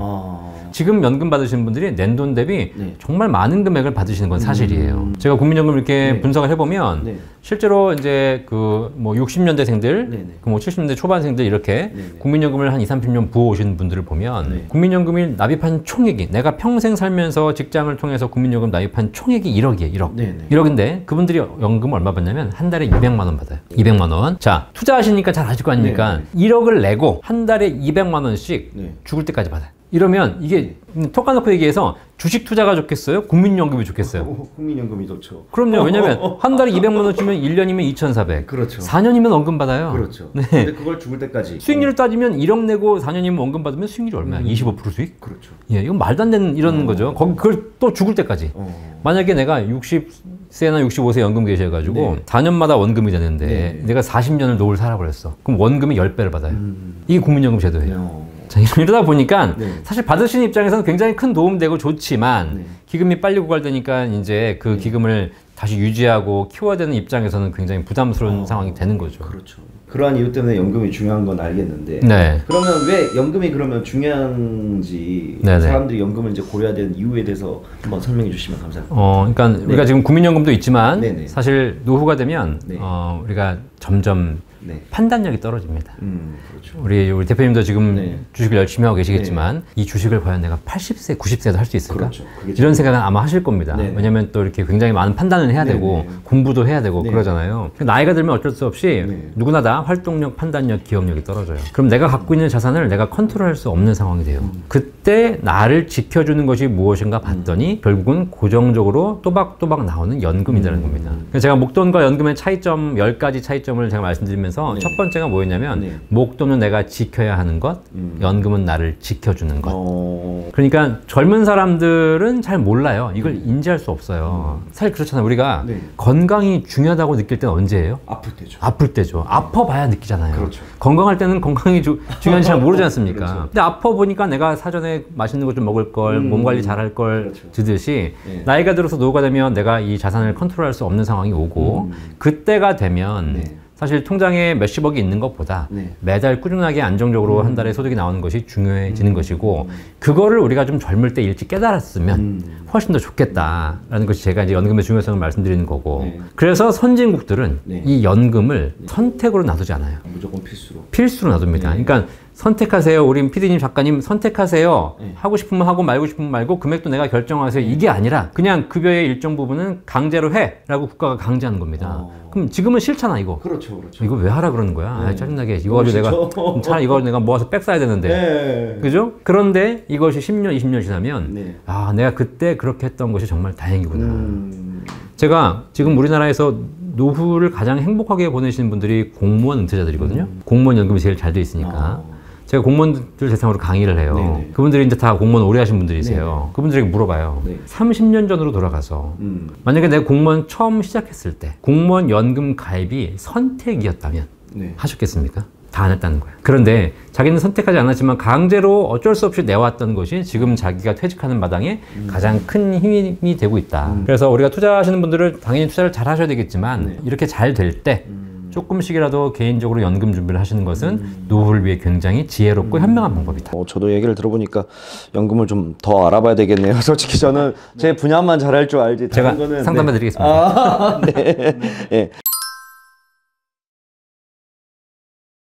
지금 연금 받으시는 분들이 낸 돈 대비 정말 많은 금액을 받으시는 건 사실이에요. 제가 국민연금 이렇게 분석을 해보면 실제로 이제 그 뭐 60년대생들, 그 뭐 70년대 초반생들 이렇게 국민연금을 한 20, 30년 부어오신 분들을 보면 국민연금이 납입한 총액이 내가 평생 살면서 직장을 통해서 국민연금 납입한 총액이 1억이에요. 1억. 1억인데 그분들이 연금 얼마 받냐면 한 달에 200만 원 받아요. 200만 원. 자, 투자하시니까 잘 아실 거 아닙니까? 1억을 내고 한 달에 200만 원씩 죽을 때까지 받아요. 이러면 이게 톡 까놓고 얘기해서 주식 투자가 좋겠어요? 국민연금이 좋겠어요? 국민연금이 좋죠. 그럼요. 왜냐면 한 달에 200만 원 주면 1년이면 2,400. 그렇죠. 4년이면 원금 받아요. 그렇죠. 네. 근데 그걸 죽을 때까지. 수익률을 따지면 1억 내고 4년이면 원금 받으면 수익률이 얼마야? 25% 수익? 그렇죠. 예, 이건 말도 안 되는 이런 거죠. 거기 그걸 또 죽을 때까지. 만약에 내가 60세나 65세 연금 계셔가지고 4년마다 원금이 되는데 내가 40년을 노후를 살아버렸어. 그럼 원금이 10배를 받아요. 이게 국민연금 제도예요. 자, 이러다 보니까 사실 받으시는 입장에서는 굉장히 큰 도움되고 좋지만 기금이 빨리 고갈되니까 이제 그 기금을 다시 유지하고 키워야 되는 입장에서는 굉장히 부담스러운 상황이 되는 거죠. 그렇죠. 그러한 이유 때문에 연금이 중요한 건 알겠는데 그러면 왜 연금이 그러면 중요한지 사람들이 연금을 이제 고려해야 되는 이유에 대해서 한번 설명해 주시면 감사합니다. 그러니까 우리가 지금 국민연금도 있지만 사실 노후가 되면 우리가 점점 판단력이 떨어집니다. 그렇죠. 우리 대표님도 지금 주식을 열심히 하고 계시겠지만 이 주식을 과연 내가 80세, 90세도 할 수 있을까? 그렇죠. 이런 생각은 아마 하실 겁니다. 왜냐면 또 이렇게 굉장히 많은 판단을 해야 되고 공부도 해야 되고 그러잖아요. 나이가 들면 어쩔 수 없이 누구나 다 활동력, 판단력, 기억력이 떨어져요. 그럼 내가 갖고 있는 자산을 내가 컨트롤할 수 없는 상황이 돼요. 그때 나를 지켜주는 것이 무엇인가 봤더니 결국은 고정적으로 또박또박 나오는 연금이라는 겁니다. 제가 목돈과 연금의 차이점, 10가지 차이점을 제가 말씀드리면서 첫 번째가 뭐였냐면 목돈은 내가 지켜야 하는 것, 연금은 나를 지켜주는 것. 그러니까 젊은 사람들은 잘 몰라요. 이걸 인지할 수 없어요. 사실 그렇잖아요. 우리가 건강이 중요하다고 느낄 때는 언제예요? 아플 때죠. 아플 때죠. 아파봐야 느끼잖아요. 그렇죠. 건강할 때는 건강이 중요한지 잘 모르지 않습니까? 근데 아파보니까 내가 사전에 맛있는 거 좀 먹을 걸, 몸 관리 잘 할 걸 드듯이 나이가 들어서 노후가 되면 내가 이 자산을 컨트롤할 수 없는 상황이 오고 그때가 되면 사실 통장에 몇십억이 있는 것보다 매달 꾸준하게 안정적으로 한 달에 소득이 나오는 것이 중요해지는 것이고 그거를 우리가 좀 젊을 때 일찍 깨달았으면 훨씬 더 좋겠다라는 것이 제가 이제 연금의 중요성을 말씀드리는 거고 그래서 선진국들은 이 연금을 선택으로 놔두지 않아요. 무조건 필수로 놔둡니다. 그러니까 선택하세요. 우리 PD님 작가님 선택하세요. 하고 싶으면 하고 말고 싶으면 말고 금액도 내가 결정하세요. 이게 아니라 그냥 급여의 일정 부분은 강제로 해 라고 국가가 강제하는 겁니다. 그럼 지금은 싫잖아 이거. 그렇죠. 이거 왜 하라 그러는 거야? 아, 짜증나게 이거 가지고 내가 차라리 이거 내가 모아서 백 사야 되는데 그죠? 그런데 이것이 10년 20년 지나면 아 내가 그때 그렇게 했던 것이 정말 다행이구나. 제가 지금 우리나라에서 노후를 가장 행복하게 보내시는 분들이 공무원 은퇴자들이거든요. 공무원 연금이 제일 잘 돼 있으니까 제가 공무원들 대상으로 강의를 해요. 네네. 그분들이 이제 다 공무원 오래 하신 분들이세요. 네네. 그분들에게 물어봐요. 네. 30년 전으로 돌아가서 만약에 내가 공무원 처음 시작했을 때 공무원 연금 가입이 선택이었다면 네. 하셨겠습니까? 다 안 했다는 거예요. 그런데 자기는 선택하지 않았지만 강제로 어쩔 수 없이 내왔던 것이 지금 자기가 퇴직하는 마당에 가장 큰 힘이 되고 있다. 그래서 우리가 투자하시는 분들은 당연히 투자를 잘 하셔야 되겠지만 네. 이렇게 잘 될 때 조금씩이라도 개인적으로 연금 준비를 하시는 것은 노후를 위해 굉장히 지혜롭고 현명한 방법이다. 저도 얘기를 들어보니까 연금을 좀 더 알아봐야 되겠네요. 솔직히 저는 제 분야만 잘할 줄 알지 제가 거는 상담해 드리겠습니다. 네. 네.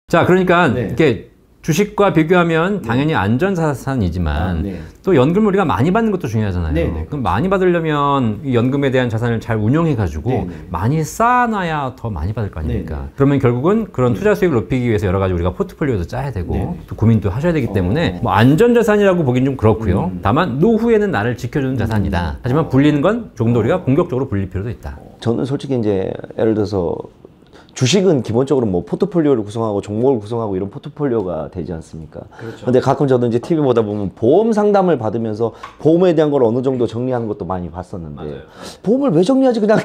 자, 그러니까 이렇게 주식과 비교하면 당연히 안전자산이지만 또 연금을 우리가 많이 받는 것도 중요하잖아요. 그럼 많이 받으려면 이 연금에 대한 자산을 잘 운용해가지고 많이 쌓아놔야 더 많이 받을 거 아닙니까? 그러면 결국은 그런 투자 수익을 높이기 위해서 여러 가지 우리가 포트폴리오도 짜야 되고 또 고민도 하셔야 되기 때문에 뭐 안전자산이라고 보긴 좀 그렇고요. 다만 노후에는 나를 지켜주는 자산이다. 하지만 불리는 건 조금 더 우리가 공격적으로 불릴 필요도 있다. 저는 솔직히 이제 예를 들어서 주식은 기본적으로 뭐 포트폴리오를 구성하고 종목을 구성하고 이런 포트폴리오가 되지 않습니까? 그렇죠. 근데 가끔 저도 이제 TV 보다 보면 보험 상담을 받으면서 보험에 대한 걸 어느 정도 정리하는 것도 많이 봤었는데 맞아요. 보험을 왜 정리하지? 그냥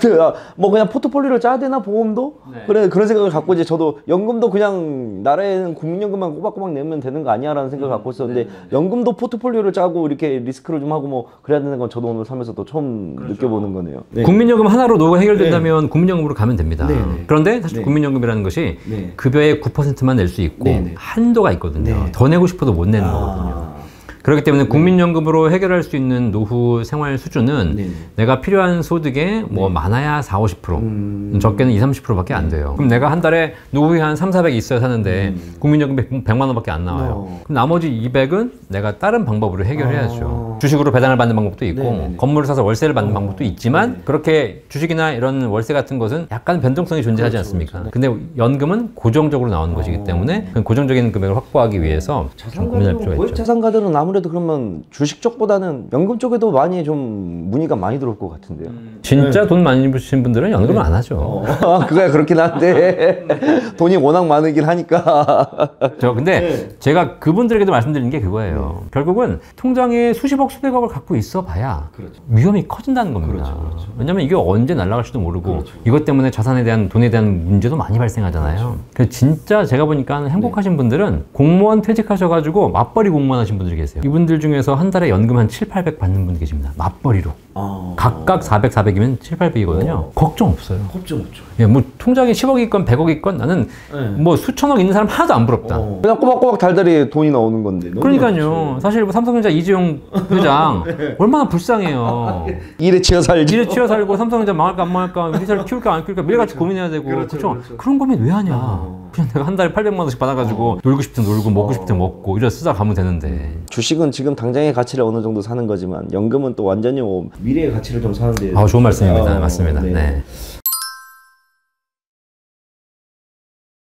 뭐 그냥 포트폴리오를 짜야 되나 보험도? 그래 그런 생각을 갖고 이제 저도 연금도 그냥 나라에는 국민연금만 꼬박꼬박 내면 되는 거 아니야라는 생각을 갖고 있었는데 연금도 포트폴리오를 짜고 이렇게 리스크를 좀 하고 뭐 그래야 되는 건 저도 오늘 살면서 또 처음 느껴보는 거네요. 국민연금 하나로 노후가 해결된다면 국민연금으로 가면 됩니다. 그런데 사실 국민연금이라는 것이 급여의 9%만 낼 수 있고 한도가 있거든요. 더 내고 싶어도 못 내는 거거든요. 그렇기 때문에 국민연금으로 해결할 수 있는 노후 생활 수준은 내가 필요한 소득의 뭐 많아야 4, 50%, 적게는 2, 30%밖에 안 돼요. 그럼 내가 한 달에 노후에 한 3, 400 있어야 사는데 국민연금 100만 원밖에 안 나와요. 그럼 나머지 200은 내가 다른 방법으로 해결해야죠. 주식으로 배당을 받는 방법도 있고 건물을 사서 월세를 받는 방법도 있지만 그렇게 주식이나 이런 월세 같은 것은 약간 변동성이 존재하지 않습니까? 근데 연금은 고정적으로 나오는 것이기 때문에 고정적인 금액을 확보하기 위해서 좀 고민할 필요가 있죠. 고액 자산가들은 아무래도 그러면 주식 쪽보다는 연금 쪽에도 많이 좀 문의가 많이 들어올 것 같은데요. 진짜 돈 많이 버신 분들은 연금을 안 하죠. 그거야 그렇긴 한데 돈이 워낙 많으긴 하니까. 근데 제가 그분들에게도 말씀드리는 게 그거예요. 결국은 통장에 수십억 수백억을 갖고 있어 봐야 위험이 커진다는 겁니다. 왜냐면 이게 언제 날아갈지도 모르고 이것 때문에 자산에 대한 돈에 대한 문제도 많이 발생하잖아요. 그래서 진짜 제가 보니까 행복하신 분들은 공무원 퇴직하셔가지고 맞벌이 공무원 하신 분들이 계세요. 이분들 중에서 한 달에 연금 한 7, 800 받는 분 계십니다. 맞벌이로. 각각 400, 400이면 7, 800이거든요. 걱정 없어요. 걱정 없죠. 예, 뭐 통장에 10억이 있건 100억이 있건 나는 뭐 수천억 있는 사람 하나도 안 부럽다. 그냥 꼬박꼬박 달달이 돈이 나오는 건데. 그러니까요. 사실 뭐 삼성전자 이재용 회장 얼마나 불쌍해요. 일에 치여 살지. 일에 치여 살고 삼성전자 망할까 안 망할까 회사를 키울까 안 키울까 매일같이 고민해야 되고 그렇죠. 그런 고민 왜 하냐. 그냥 내가 한 달에 800만 원씩 받아가지고 놀고 싶을 때 놀고 먹고 싶을 때 먹고 이래 쓰다 가면 되는데. 주식은 지금 당장의 가치를 어느 정도 사는 거지만 연금은 또 완전히 뭐 미래의 가치를 좀 사는데. 좋은 말씀입니다. 맞습니다. 네.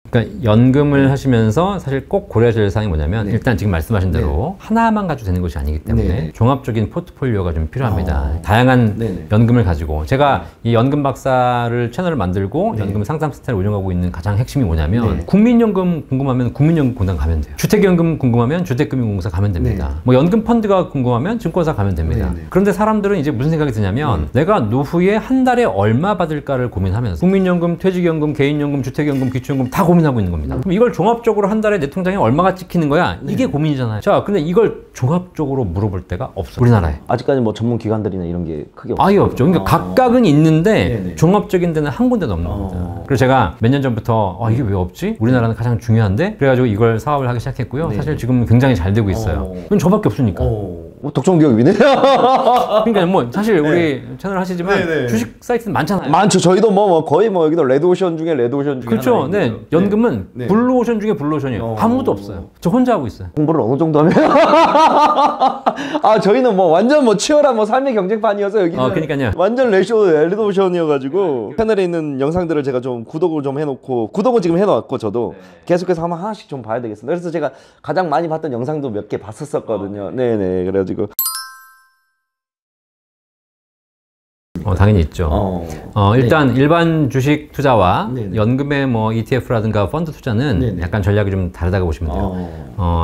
그러니까 연금을 하시면서 사실 꼭 고려하셔야 될 사항이 뭐냐면 일단 지금 말씀하신 대로 하나만 가지고 되는 것이 아니기 때문에 종합적인 포트폴리오가 좀 필요합니다. 다양한 연금을 가지고 제가 이 연금 박사를 채널을 만들고 연금 상담 센터를 운영하고 있는 가장 핵심이 뭐냐면 국민연금 궁금하면 국민연금공단 가면 돼요. 주택연금 궁금하면 주택금융공사 가면 됩니다. 뭐 연금 펀드가 궁금하면 증권사 가면 됩니다. 그런데 사람들은 이제 무슨 생각이 드냐면 내가 노후에 한 달에 얼마 받을까를 고민하면서 국민연금, 퇴직연금, 개인연금, 주택연금, 기초연금 다 고민하고 있는 겁니다. 그럼 이걸 종합적으로 한 달에 내 통장에 얼마가 찍히는 거야? 이게 고민이잖아요. 자, 근데 이걸 종합적으로 물어볼 데가 없어요. 우리나라에. 아직까지 뭐 전문 기관들이나 이런 게 크게 없어요. 아예 없죠. 그러니까 각각은 있는데 종합적인 데는 한 군데도 없는 겁니다. 그래서 제가 몇 년 전부터 이게 왜 없지? 우리나라는 가장 중요한데 그래가지고 이걸 사업을 하기 시작했고요. 사실 지금 굉장히 잘 되고 있어요. 그건 저밖에 없으니까. 독점기업이네. 그러니까 뭐 사실 우리 채널 하시지만 주식 사이트는 많잖아요. 많죠. 저희도 뭐 거의 뭐 여기도 레드오션 중에 레드오션 중에 그렇죠. 네. 연금은 블루오션 중에 블루오션이에요. 아무도 없어요. 저 혼자 하고 있어요. 공부를 어느 정도 하면 저희는 뭐 완전 뭐 치열한 뭐 삶의 경쟁판이어서 여기는 그러니까요. 완전 레드오션이어가지고 채널에 있는 영상들을 제가 좀 구독을 좀 해놓고 구독은 지금 해놓았고 저도 계속해서 한번 하나씩 좀 봐야 되겠습니다. 그래서 제가 가장 많이 봤던 영상도 몇 개 봤었거든요. 네네. 그래가지고 있습니까? 당연히 있죠. 일단 일반 주식 투자와 연금의 뭐 ETF라든가 펀드 투자는 약간 전략이 좀 다르다고 보시면 돼요.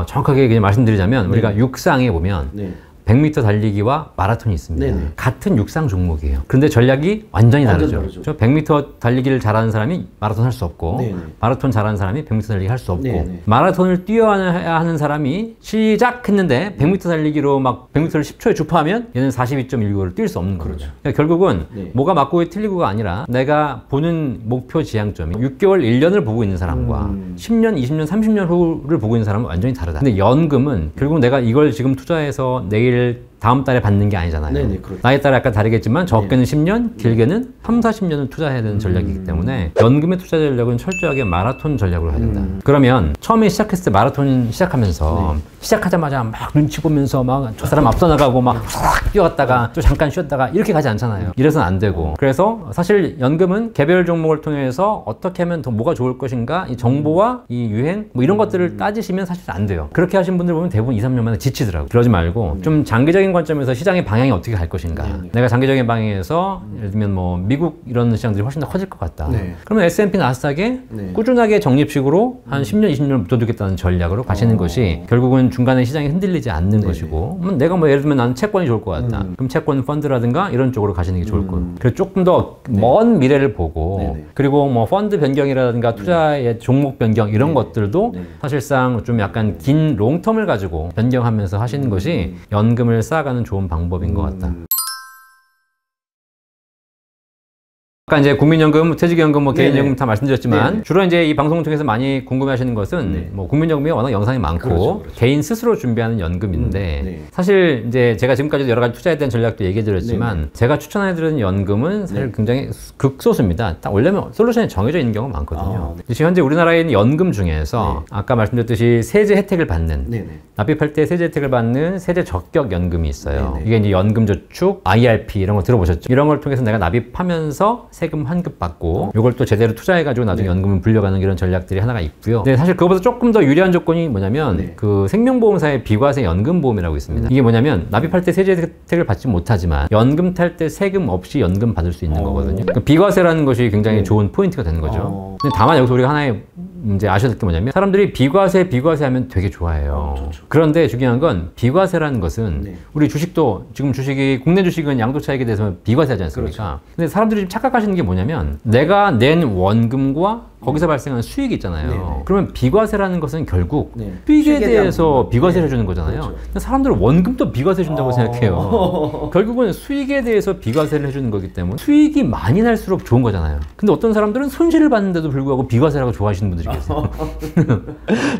정확하게 그냥 말씀드리자면 우리가 육상에 보면 100m 달리기와 마라톤이 있습니다. 네네. 같은 육상 종목이에요. 그런데 전략이 완전히 다르죠. 100m 달리기를 잘하는 사람이 마라톤 할 수 없고 네네. 마라톤 잘하는 사람이 100m 달리기 할 수 없고 네네. 마라톤을 뛰어야 하는 사람이 시작했는데 100m 달리기로 막 100m를 10초에 주파하면 얘는 42.19를 뛸 수 없는 거죠. 그러니까 결국은 뭐가 맞고 틀리고가 아니라 내가 보는 목표 지향점이 6개월, 1년을 보고 있는 사람과 10년, 20년, 30년 후를 보고 있는 사람은 완전히 다르다. 근데 연금은 결국 내가 이걸 지금 투자해서 내일 다음 달에 받는 게 아니잖아요. 네네, 그렇죠. 나에 따라 약간 다르겠지만 적게는 10년, 길게는 3, 40년을 투자해야 되는 전략이기 때문에 연금의 투자 전략은 철저하게 마라톤 전략으로 해야 된다. 그러면 처음에 시작했을 때 마라톤 시작하면서 시작하자마자 막 눈치 보면서 막 저 사람 앞서 나가고 막 뛰어갔다가 또 잠깐 쉬었다가 이렇게 가지 않잖아요. 이래서는 안 되고. 그래서 사실 연금은 개별 종목을 통해서 어떻게 하면 더 뭐가 좋을 것인가 이 정보와 이 유행 뭐 이런 것들을 따지시면 사실 안 돼요. 그렇게 하신 분들 보면 대부분 2, 3년 만에 지치더라고요. 그러지 말고 좀 장기적인 관점에서 시장의 방향이 어떻게 갈 것인가. 내가 장기적인 방향에서 예를 들면 뭐 미국 이런 시장들이 훨씬 더 커질 것 같다. 그러면 S&P 나스닥에 꾸준하게 적립식으로 한 10년, 20년을 묻어두겠다는 전략으로 가시는 것이 결국은 중간에 시장이 흔들리지 않는 것이고 내가 뭐 예를 들면 나는 채권이 좋을 것 같다. 그럼 채권 펀드라든가 이런 쪽으로 가시는 게 좋을 거예요. 그래서 조금 더 먼 미래를 보고 그리고 뭐 펀드 변경이라든가 투자의 종목 변경 이런 것들도 사실상 좀 약간 긴 롱텀을 가지고 변경하면서 하시는 것이 연금을 쌓아가는 좋은 방법인 것 같다. 아까 이제 국민연금, 퇴직연금, 뭐 개인연금 다 말씀드렸지만 주로 이제 이 방송을 통해서 많이 궁금해하시는 것은 뭐 국민연금이 워낙 영상이 많고 그렇죠. 개인 스스로 준비하는 연금인데 사실 이제 제가 지금까지 여러 가지 투자에 대한 전략도 얘기해드렸지만 제가 추천해드리는 연금은 사실 굉장히 극소수입니다. 딱 원래는 솔루션이 정해져 있는 경우가 많거든요. 지금 현재 우리나라에 있는 연금 중에서 아까 말씀드렸듯이 세제 혜택을 받는 납입할 때 세제 혜택을 받는 세제 적격 연금이 있어요. 이게 이제 연금저축, IRP 이런 거 들어보셨죠? 이런 걸 통해서 내가 납입하면서 세금 환급받고 이걸 또 제대로 투자해가지고 나중에 연금을 불려가는 이런 전략들이 하나가 있고요. 근데 사실 그거보다 조금 더 유리한 조건이 뭐냐면 그 생명보험사의 비과세 연금보험이라고 있습니다. 이게 뭐냐면 납입할 때 세제 혜택을 받지 못하지만 연금 탈 때 세금 없이 연금 받을 수 있는 거거든요. 그러니까 비과세라는 것이 굉장히 좋은 포인트가 되는 거죠. 근데 다만 여기서 우리가 하나의 이제 아셔야 될 게 뭐냐면 사람들이 비과세 하면 되게 좋아해요. 그런데 중요한 건 비과세라는 것은 우리 주식도 지금 주식이 국내 주식은 양도차익에 대해서 비과세하지 않습니까? 근데 사람들이 좀 착각하시는 게 뭐냐면 내가 낸 원금과 거기서 발생하는 수익이 있잖아요. 그러면 비과세라는 것은 결국 수익에 대해서 비과세를 해주는 거잖아요. 근데 사람들은 원금도 비과세 준다고 생각해요. 결국은 수익에 대해서 비과세를 해주는 거기 때문에 수익이 많이 날수록 좋은 거잖아요. 근데 어떤 사람들은 손실을 받는데도 불구하고 비과세라고 좋아하시는 분들이 계세요.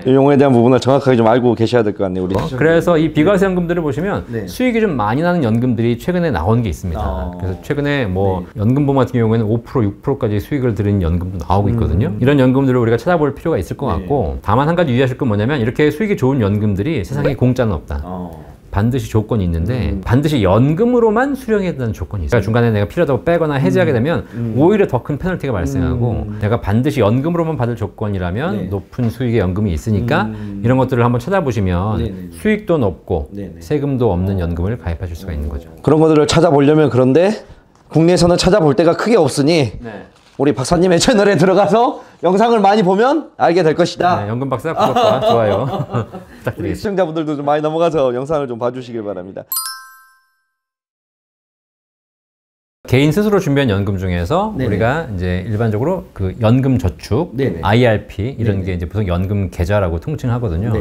이 용어에 대한 부분을 정확하게 좀 알고 계셔야 될 것 같네요. 우리. 그래서 이 비과세 연금들을 보시면 수익이 좀 많이 나는 연금들이 최근에 나온 게 있습니다. 그래서 최근에 뭐 연금보험 같은 경우에는 5%, 6%까지 수익을 드리는 연금도 나오고 있거든요. 이런 연금들을 우리가 찾아볼 필요가 있을 것 같고 다만 한 가지 유의하실 건 뭐냐면 이렇게 수익이 좋은 연금들이 세상에 공짜는 없다. 반드시 조건이 있는데 반드시 연금으로만 수령해야 된다는 조건이 있어요. 그러니까 중간에 내가 필요하다고 빼거나 해지하게 되면 오히려 더 큰 페널티가 발생하고 내가 반드시 연금으로만 받을 조건이라면 높은 수익의 연금이 있으니까 이런 것들을 한번 찾아보시면 수익도 높고 세금도 없는 연금을 가입하실 수가 있는 거죠. 그런 것들을 찾아보려면 그런데 국내에서는 찾아볼 데가 크게 없으니 우리 박사님의 채널에 들어가서 영상을 많이 보면 알게 될 것이다. 연금 박사 구독과 좋아요 부탁드리겠습니다. 시청자분들도 좀 많이 넘어가서 영상을 좀 봐주시길 바랍니다. 개인 스스로 준비한 연금 중에서 우리가 이제 일반적으로 그 연금 저축, IRP 이런 게 이제 보통 연금 계좌라고 통칭하거든요.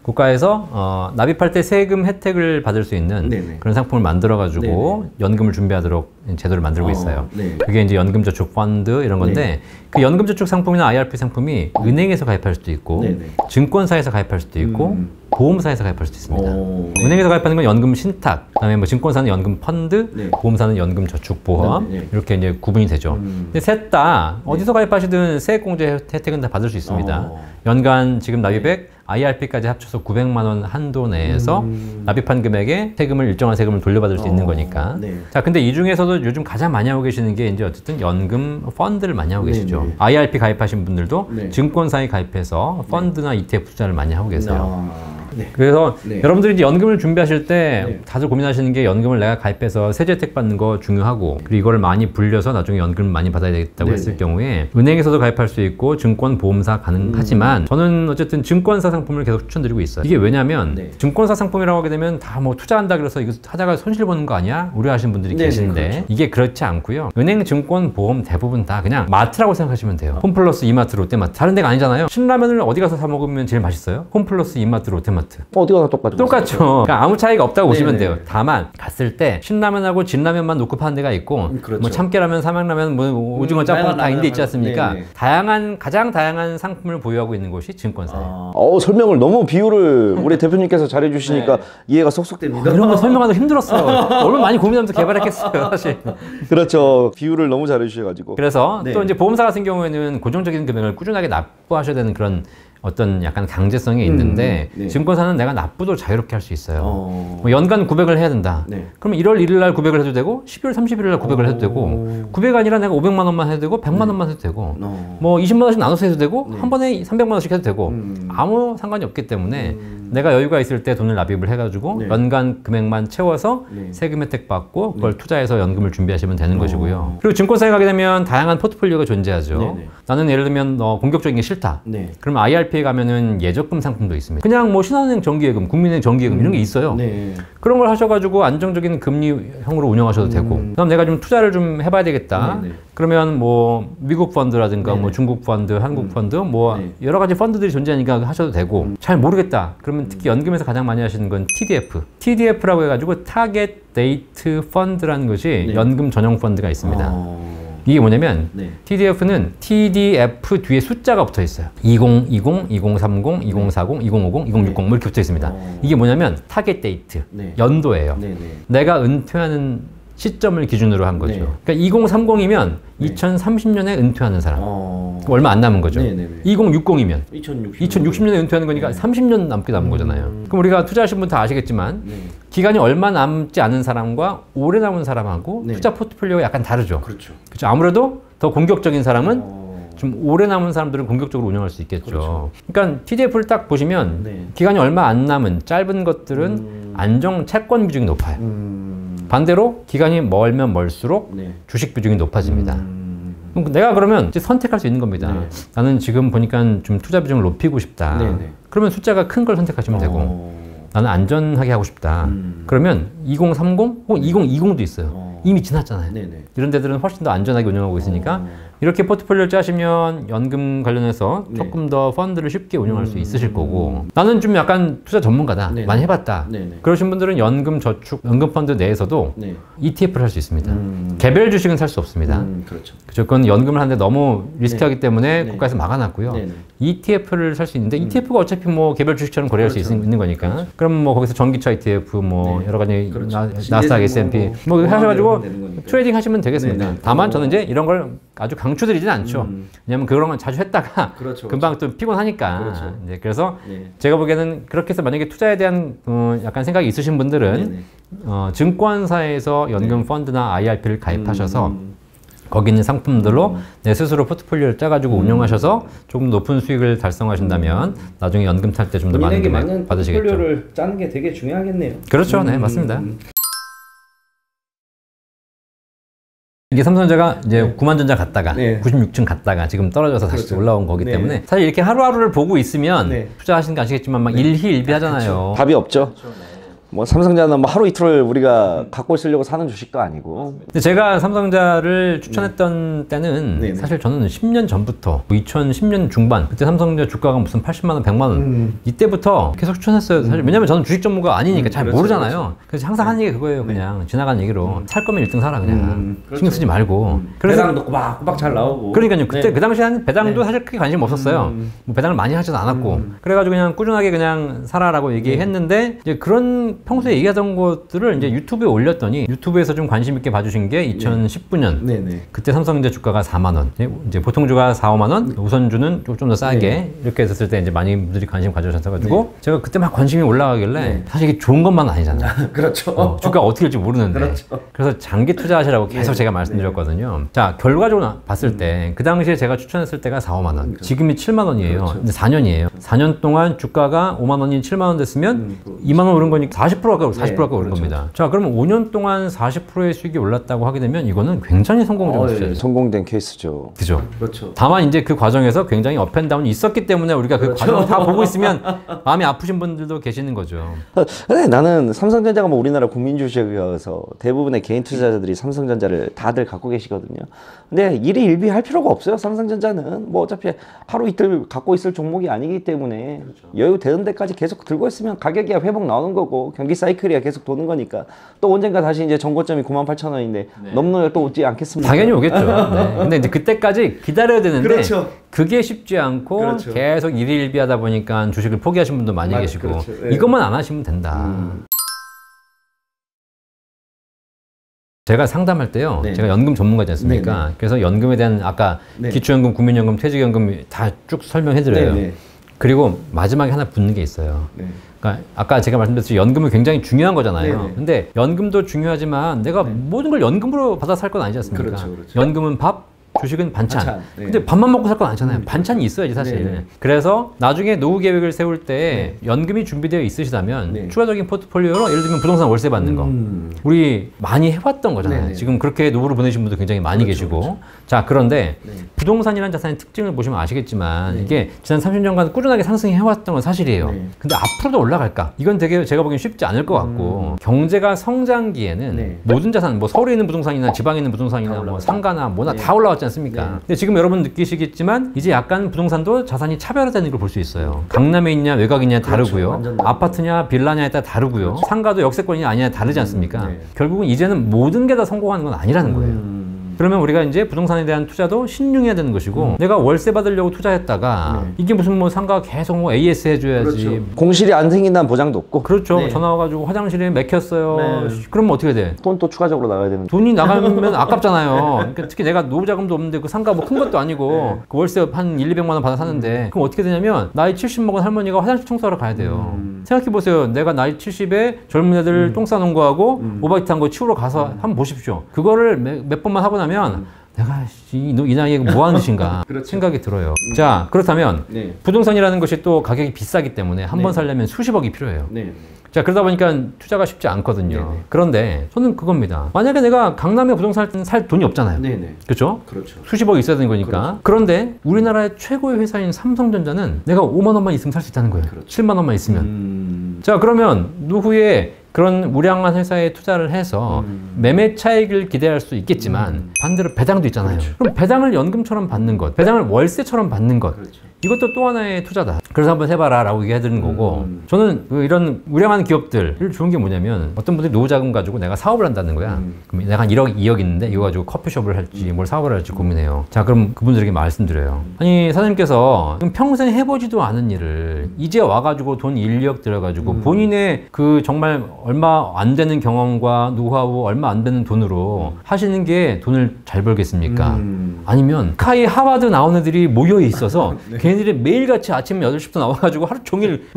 국가에서 납입할 때 세금 혜택을 받을 수 있는 그런 상품을 만들어 가지고 연금을 준비하도록 제도를 만들고 있어요. 그게 이제 연금저축 펀드 이런 건데 그 연금저축 상품이나 IRP 상품이 은행에서 가입할 수도 있고 증권사에서 가입할 수도 있고 보험사에서 가입할 수도 있습니다. 은행에서 가입하는 건 연금 신탁, 그다음에 뭐 증권사는 연금 펀드, 보험사는 연금 저축 보험 이렇게 이제 구분이 되죠. 근데 셋 다 어디서 가입하시든 세액공제 혜택은 다 받을 수 있습니다. 연간 지금 납입액 IRP까지 합쳐서 900만 원 한도 내에서 납입한 금액에 세금을 일정한 세금을 돌려받을 수 있는 거니까. 자, 근데 이 중에서도 요즘 가장 많이 하고 계시는 게 이제 어쨌든 연금 펀드를 많이 하고 계시죠. IRP 가입하신 분들도 증권사에 가입해서 펀드나 ETF 투자를 많이 하고 계세요. 네. 그래서 네. 여러분들이 이제 연금을 준비하실 때 네. 다들 고민하시는 게 연금을 내가 가입해서 세제 혜택 받는 거 중요하고 그리고 이걸 많이 불려서 나중에 연금을 많이 받아야 되겠다고 했을 경우에 은행에서도 가입할 수 있고 증권 보험사 가능하지만 저는 어쨌든 증권사 상품을 계속 추천드리고 있어요. 이게 왜냐면 증권사 상품이라고 하게 되면 다 뭐 투자한다 그래서 이거 하다가 손실 보는 거 아니야? 우려하시는 분들이 계시는데 그렇죠. 이게 그렇지 않고요. 은행, 증권, 보험 대부분 다 그냥 마트라고 생각하시면 돼요. 홈플러스, 이마트, 롯데마트 다른 데가 아니잖아요. 신라면을 어디 가서 사 먹으면 제일 맛있어요? 홈플러스, 이마트, 롯데마트. 어디가 다 똑같죠. 똑같죠. 그러니까 아무 차이가 없다고 보시면 돼요. 다만 갔을 때 신라면하고 진라면만 놓고 파는 데가 있고 그렇죠. 뭐 참깨라면, 삼양라면, 뭐 오징어 짬뽕 다 있는 데 있지 않습니까? 가장 다양한 상품을 보유하고 있는 곳이 증권사예요. 설명을 너무 비유를 우리 대표님께서 잘해주시니까 이해가 쏙쏙 됩니다. 이런 거 설명하기 힘들었어요. 얼마나 많이 고민하면서 개발했겠어요, 사실. 그렇죠. 비유를 너무 잘해주셔가지고. 그래서 또 이제 보험사 같은 경우에는 고정적인 금액을 꾸준하게 납부하셔야 되는 그런 어떤 약간 강제성이 있는데 증권사는 내가 납부도 자유롭게 할 수 있어요. 뭐 연간 900을 해야 된다. 그러면 1월 1일 날 900을 해도 되고 12월 31일 날 900을 해도 되고 900이 아니라 내가 500만 원만 해도 되고 100만 원만 해도 되고 뭐 20만 원씩 나눠서 해도 되고 한 번에 300만 원씩 해도 되고 아무 상관이 없기 때문에 내가 여유가 있을 때 돈을 납입을 해가지고 연간 금액만 채워서 세금 혜택 받고 그걸 투자해서 연금을 준비하시면 되는 것이고요. 그리고 증권사에 가게 되면 다양한 포트폴리오가 존재하죠. 나는 예를 들면 공격적인 게 싫다. 그럼 IRP에 가면은 예적금 상품도 있습니다. 그냥 뭐 신한은행 정기예금, 국민은행 정기예금 이런 게 있어요. 그런 걸 하셔가지고 안정적인 금리형으로 운영하셔도 되고 그럼 내가 좀 투자를 좀 해봐야 되겠다. 그러면 뭐 미국 펀드라든가 뭐 중국 펀드, 한국 펀드 뭐 여러 가지 펀드들이 존재하니까 하셔도 되고 잘 모르겠다. 그러면 특히 연금에서 가장 많이 하시는 건 TDF. TDF라고 해가지고 타겟 데이트 펀드라는 것이 연금 전용 펀드가 있습니다. 이게 뭐냐면 TDF는 TDF 뒤에 숫자가 붙어 있어요. 2020, 2030, 2040, 2050, 2060 뭐 이렇게 붙어 있습니다. 이게 뭐냐면 타겟 데이트, 연도예요. 내가 은퇴하는 시점을 기준으로 한 거죠. 그러니까 2030이면 2030년에 은퇴하는 사람. 얼마 안 남은 거죠. 2060이면 2060년에 은퇴하는 거니까 30년 남게 남은 거잖아요. 그럼 우리가 투자하신 분 다 아시겠지만 기간이 얼마 남지 않은 사람과 오래 남은 사람하고 투자 포트폴리오가 약간 다르죠. 그렇죠. 아무래도 더 공격적인 사람은 좀 오래 남은 사람들은 공격적으로 운영할 수 있겠죠. 그러니까 TDF를 딱 보시면 기간이 얼마 안 남은 짧은 것들은 안정 채권 비중이 높아요. 반대로 기간이 멀면 멀수록 주식 비중이 높아집니다. 내가 그러면 이제 선택할 수 있는 겁니다. 나는 지금 보니까 좀 투자 비중을 높이고 싶다. 그러면 숫자가 큰 걸 선택하시면 되고 나는 안전하게 하고 싶다. 그러면 2030 혹은 2020도 있어요. 이미 지났잖아요. 이런 데들은 훨씬 더 안전하게 운영하고 있으니까 이렇게 포트폴리오를 짜시면 연금 관련해서 조금 더 펀드를 쉽게 운영할 수 있으실 거고 나는 좀 약간 투자 전문가다. 많이 해봤다. 그러신 분들은 연금 저축, 연금 펀드 내에서도 ETF를 할 수 있습니다. 개별 주식은 살 수 없습니다. 그렇죠. 그건 연금을 하는데 너무 리스크하기 때문에 국가에서 막아놨고요. ETF를 살 수 있는데 ETF가 어차피 뭐 개별 주식처럼 거래할 수 있는 거니까 그럼 뭐 거기서 전기차 ETF 뭐 여러 가지 나스닥 S&P 뭐 하셔가지고 트레이딩 하시면 되겠습니다. 다만 저는 이제 이런 걸 아주 강추드리진 않죠. 왜냐면 그런 건 자주 했다가 금방 또 피곤하니까. 그래서 제가 보기에는 그렇게 해서 만약에 투자에 대한 약간 생각이 있으신 분들은 증권사에서 연금 펀드나 IRP를 가입하셔서 거기 있는 상품들로 내 스스로 포트폴리오를 짜가지고 운영하셔서 조금 높은 수익을 달성하신다면 나중에 연금 탈 때 좀 더 많은 금액 받으시겠죠. 포트폴리오를 짜는 게 되게 중요하겠네요. 그렇죠. 네, 맞습니다. 이게 삼성전자가 이제 9만전자 갔다가 96층 갔다가 지금 떨어져서 다시 올라온 거기 때문에 사실 이렇게 하루하루를 보고 있으면 투자하시는 거 아시겠지만 막 일희일비 하잖아요. 답이 없죠. 뭐 삼성전자는 뭐 하루 이틀을 우리가 갖고 있으려고 사는 주식도 아니고. 근데 제가 삼성전자를 추천했던 때는 사실 저는 10년 전부터 2010년 중반 그때 삼성전자 주가가 무슨 80만 원, 100만 원 이때부터 계속 추천했어요. 사실 왜냐면 저는 주식 전문가 아니니까 잘 모르잖아요. 그래서 항상 하는 얘기 그거예요. 그냥 지나간 얘기로 살 거면 1등 사라 그냥 신경 쓰지 말고. 그래서 배당도 꼬박꼬박 잘 나오고. 그러니까요. 그때 그 당시에는 배당도 사실 크게 관심 없었어요. 뭐 배당을 많이 하지도 않았고. 그래가지고 그냥 꾸준하게 그냥 사라라고 얘기했는데 이제 그런 평소에 얘기하던 것들을 이제 유튜브에 올렸더니 유튜브에서 좀 관심 있게 봐주신 게 2019년 그때 삼성전자 주가가 4만 원, 이제 보통 주가 4, 5만 원, 우선주는 좀 더 싸게 이렇게 했을 때 이제 많이 분들이 관심 가져주셔가지고 제가 그때 막 관심이 올라가길래 사실 이게 좋은 것만은 아니잖아요. 그렇죠. 주가 어떻게 될지 모르는데. 그렇죠. 그래서 장기 투자하시라고 계속 제가 말씀드렸거든요. 자, 결과적으로 봤을 때 그 당시에 제가 추천했을 때가 4, 5만 원. 지금이 7만 원이에요. 근데 4년이에요. 4년 동안 주가가 5만 원이 7만 원 됐으면 2만 원 오른 거니까 40% 가까이 오른 겁니다. 자, 그러면 5년 동안 40%의 수익이 올랐다고 하게 되면 이거는 굉장히 성공적인 투자죠. 성공된 케이스죠. 그죠? 그렇죠. 다만 이제 그 과정에서 굉장히 업앤다운이 있었기 때문에 우리가 그 과정을 다 보고 있으면 마음이 아프신 분들도 계시는 거죠. 근데 나는 삼성전자가 뭐 우리나라 국민 주식이어서 대부분의 개인 투자자들이 삼성전자를 다들 갖고 계시거든요. 근데 일이 일비할 필요가 없어요. 삼성전자는 뭐 어차피 하루 이틀 갖고 있을 종목이 아니기 때문에 여유 되는 데까지 계속 들고 있으면 가격이야 회복 나오는 거고 경기 사이클이야 계속 도는 거니까 또 언젠가 다시 이제 정고점이 98,000원인데 넘는 또 오지 않겠습니까? 당연히 오겠죠. 네. 근데 이제 그때까지 기다려야 되는데 그렇죠. 그게 쉽지 않고 계속 일일비하다 보니까 주식을 포기하신 분도 많이 계시고 이것만 안 하시면 된다. 제가 상담할 때요. 제가 연금 전문가지 않습니까? 그래서 연금에 대한 아까 기초연금, 국민연금, 퇴직연금 다 쭉 설명해드려요. 그리고 마지막에 하나 붙는 게 있어요. 그러니까 아까 제가 말씀드렸듯이 연금은 굉장히 중요한 거잖아요. 근데 연금도 중요하지만 내가 모든 걸 연금으로 받아 살 건 아니지 않습니까? 연금은 밥, 주식은 반찬. 근데 밥만 먹고 살 건 아니잖아요. 반찬이 있어야지 사실. 그래서 나중에 노후 계획을 세울 때 연금이 준비되어 있으시다면 추가적인 포트폴리오로 예를 들면 부동산 월세 받는 거 우리 많이 해왔던 거잖아요. 지금 그렇게 노후를 보내신 분도 굉장히 많이 계시고 자, 그런데 부동산이라는 자산의 특징을 보시면 아시겠지만 이게 지난 30년간 꾸준하게 상승해 왔던 건 사실이에요. 근데 앞으로도 올라갈까? 이건 되게 제가 보기엔 쉽지 않을 것 같고 경제가 성장기에는 모든 자산, 뭐 서울에 있는 부동산이나 지방에 있는 부동산이나 뭐 상가나 뭐나 다 올라왔지 않습니까? 근데 지금 여러분 느끼시겠지만 이제 약간 부동산도 자산이 차별화되는 걸 볼 수 있어요. 강남에 있냐 외곽이냐 다르고요. 아파트냐 빌라냐에 따라 다르고요. 상가도 역세권이냐 아니냐 다르지 않습니까? 결국은 이제는 모든 게 다 성공하는 건 아니라는 거예요. 그러면 우리가 이제 부동산에 대한 투자도 신중해야 되는 것이고 내가 월세 받으려고 투자했다가 이게 무슨 뭐 상가 계속 뭐 AS 해줘야지 공실이 안 생긴다는 보장도 없고 전화 와가지고 화장실에 맥혔어요. 그러면 어떻게 돼? 돈 또 추가적으로 나가야 되는 돈이 나가면 아깝잖아요. 그러니까 특히 내가 노후자금도 없는데 그 상가 뭐 큰 것도 아니고 그 월세 한 1, 200만 원 받아 사는데 그럼 어떻게 되냐면 나이 70 먹은 할머니가 화장실 청소하러 가야 돼요. 생각해보세요. 내가 나이 70에 젊은 애들 똥 싸놓은 거하고 오바이트 한 거 치우러 가서 한번 보십시오. 그거를 몇 번만 하고 나면 내가 이 나이에 뭐 하는 짓인가 생각이 들어요. 자, 그렇다면 부동산이라는 것이 또 가격이 비싸기 때문에 한 번 살려면 수십억이 필요해요. 자, 그러다 보니까 투자가 쉽지 않거든요. 그런데 저는 그겁니다. 만약에 내가 강남에 부동산 살 돈이 없잖아요. 그렇죠? 수십억 있어야 되는 거니까. 그런데 우리나라의 최고의 회사인 삼성전자는 내가 5만 원만 있으면 살 수 있다는 거예요. 7만 원만 있으면. 자, 그러면 노후에 그런 우량한 회사에 투자를 해서 매매 차익을 기대할 수 있겠지만 반대로 배당도 있잖아요. 그럼 배당을 연금처럼 받는 것, 배당을 월세처럼 받는 것 이것도 또 하나의 투자다. 그래서 한번 해봐라 라고 얘기해드리는 거고 저는 이런 우량한 기업들 좋은 게 뭐냐면 어떤 분들이 노후자금 가지고 내가 사업을 한다는 거야. 그럼 내가 한 1억, 2억 있는데 이거 가지고 커피숍을 할지 뭘 사업을 할지 고민해요. 자, 그럼 그분들에게 말씀드려요. 아니 사장님께서 평생 해보지도 않은 일을 이제 와가지고 돈 1, 2억 들어가지고 본인의 그 정말 얼마 안 되는 경험과 노하우 얼마 안 되는 돈으로 하시는 게 돈을 잘 벌겠습니까? 아니면 카이 하버드 나온 애들이 모여 있어서 걔네들이 매일같이 아침 8시부터 나와가지고 하루 종일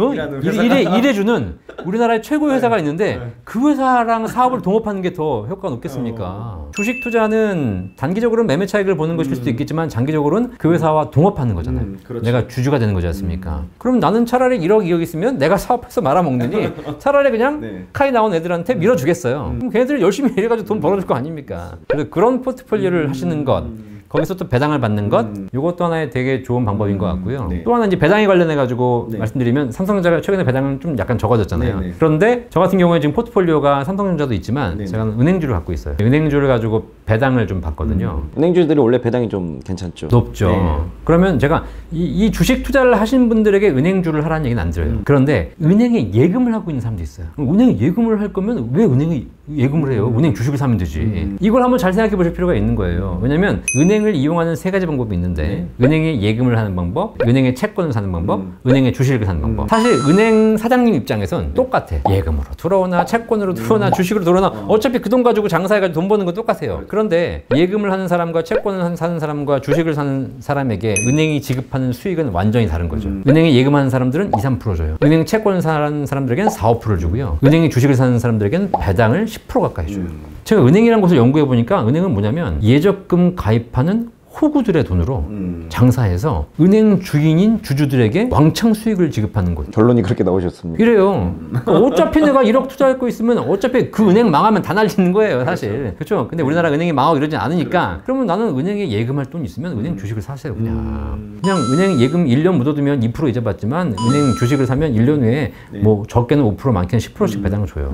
일해주는 우리나라의 최고의 회사가 있는데 그 회사랑 사업을 동업하는 게 더 효과가 높겠습니까? 주식 투자는 단기적으로는 매매 차익을 보는 것일 수도 있겠지만 장기적으로는 그 회사와 동업하는 거잖아요. 내가 주주가 되는 거지 않습니까? 그럼 나는 차라리 1억, 2억 있으면 내가 사업해서 말아먹느니 차라리 그냥 카이 나온 애들한테 밀어주겠어요. 그럼 걔네들 열심히 일해가지고 돈 벌어줄 거 아닙니까? 그래서 그런 포트폴리오를 하시는 것 거기서 또 배당을 받는 것 이것도 하나의 되게 좋은 방법인 것 같고요. 또 하나 이제 배당에 관련해 가지고 말씀드리면 삼성전자가 최근에 배당은 좀 약간 적어졌잖아요. 그런데 저 같은 경우에 지금 포트폴리오가 삼성전자도 있지만 제가 은행주를 갖고 있어요. 은행주를 가지고 배당을 좀 받거든요. 은행주들이 원래 배당이 좀 괜찮죠. 높죠. 그러면 제가 이 주식 투자를 하신 분들에게 은행주를 하라는 얘기는 안 들어요. 그런데 은행에 예금을 하고 있는 사람도 있어요. 은행에 예금을 할 거면 왜 은행에 예금을 해요? 은행 주식을 사면 되지. 이걸 한번 잘 생각해 보실 필요가 있는 거예요. 왜냐면 은행을 이용하는 세 가지 방법이 있는데 은행에 예금을 하는 방법, 은행에 채권을 사는 방법, 은행에 주식을 사는 방법. 사실 은행 사장님 입장에선 똑같아. 예금으로 들어오나 채권으로 들어오나 주식으로 들어오나 어차피 그 돈 가지고 장사해가지고 돈 버는 건 똑같아요. 그런데 예금을 하는 사람과 채권을 사는 사람과 주식을 사는 사람에게 은행이 지급하는 수익은 완전히 다른 거죠. 은행에 예금하는 사람들은 2, 3% 줘요. 은행 채권을 사는 사람들에게는 4, 5%를 주고요. 은행에 주식을 사는 사람들에게는 배당을 10% 가까이 줘요. 제가 은행이라는 곳을 연구해 보니까 은행은 뭐냐면 예적금 가입하는 호구들의 돈으로 장사해서 은행 주인인 주주들에게 왕창 수익을 지급하는 거죠. 결론이 그렇게 나오셨습니다. 이래요. 그러니까 어차피 내가 1억 투자할 거 있으면 어차피 그 은행 망하면 다 날리는 거예요, 사실. 그렇죠? 근데 우리나라 은행이 망하고 이러진 않으니까 그러면 나는 은행에 예금할 돈 있으면 은행 주식을 사세요, 그냥. 그냥 은행 예금 1년 묻어두면 2% 이자 받지만 은행 주식을 사면 1년 후에 뭐 적게는 5% 많게는 10%씩 배당을 줘요.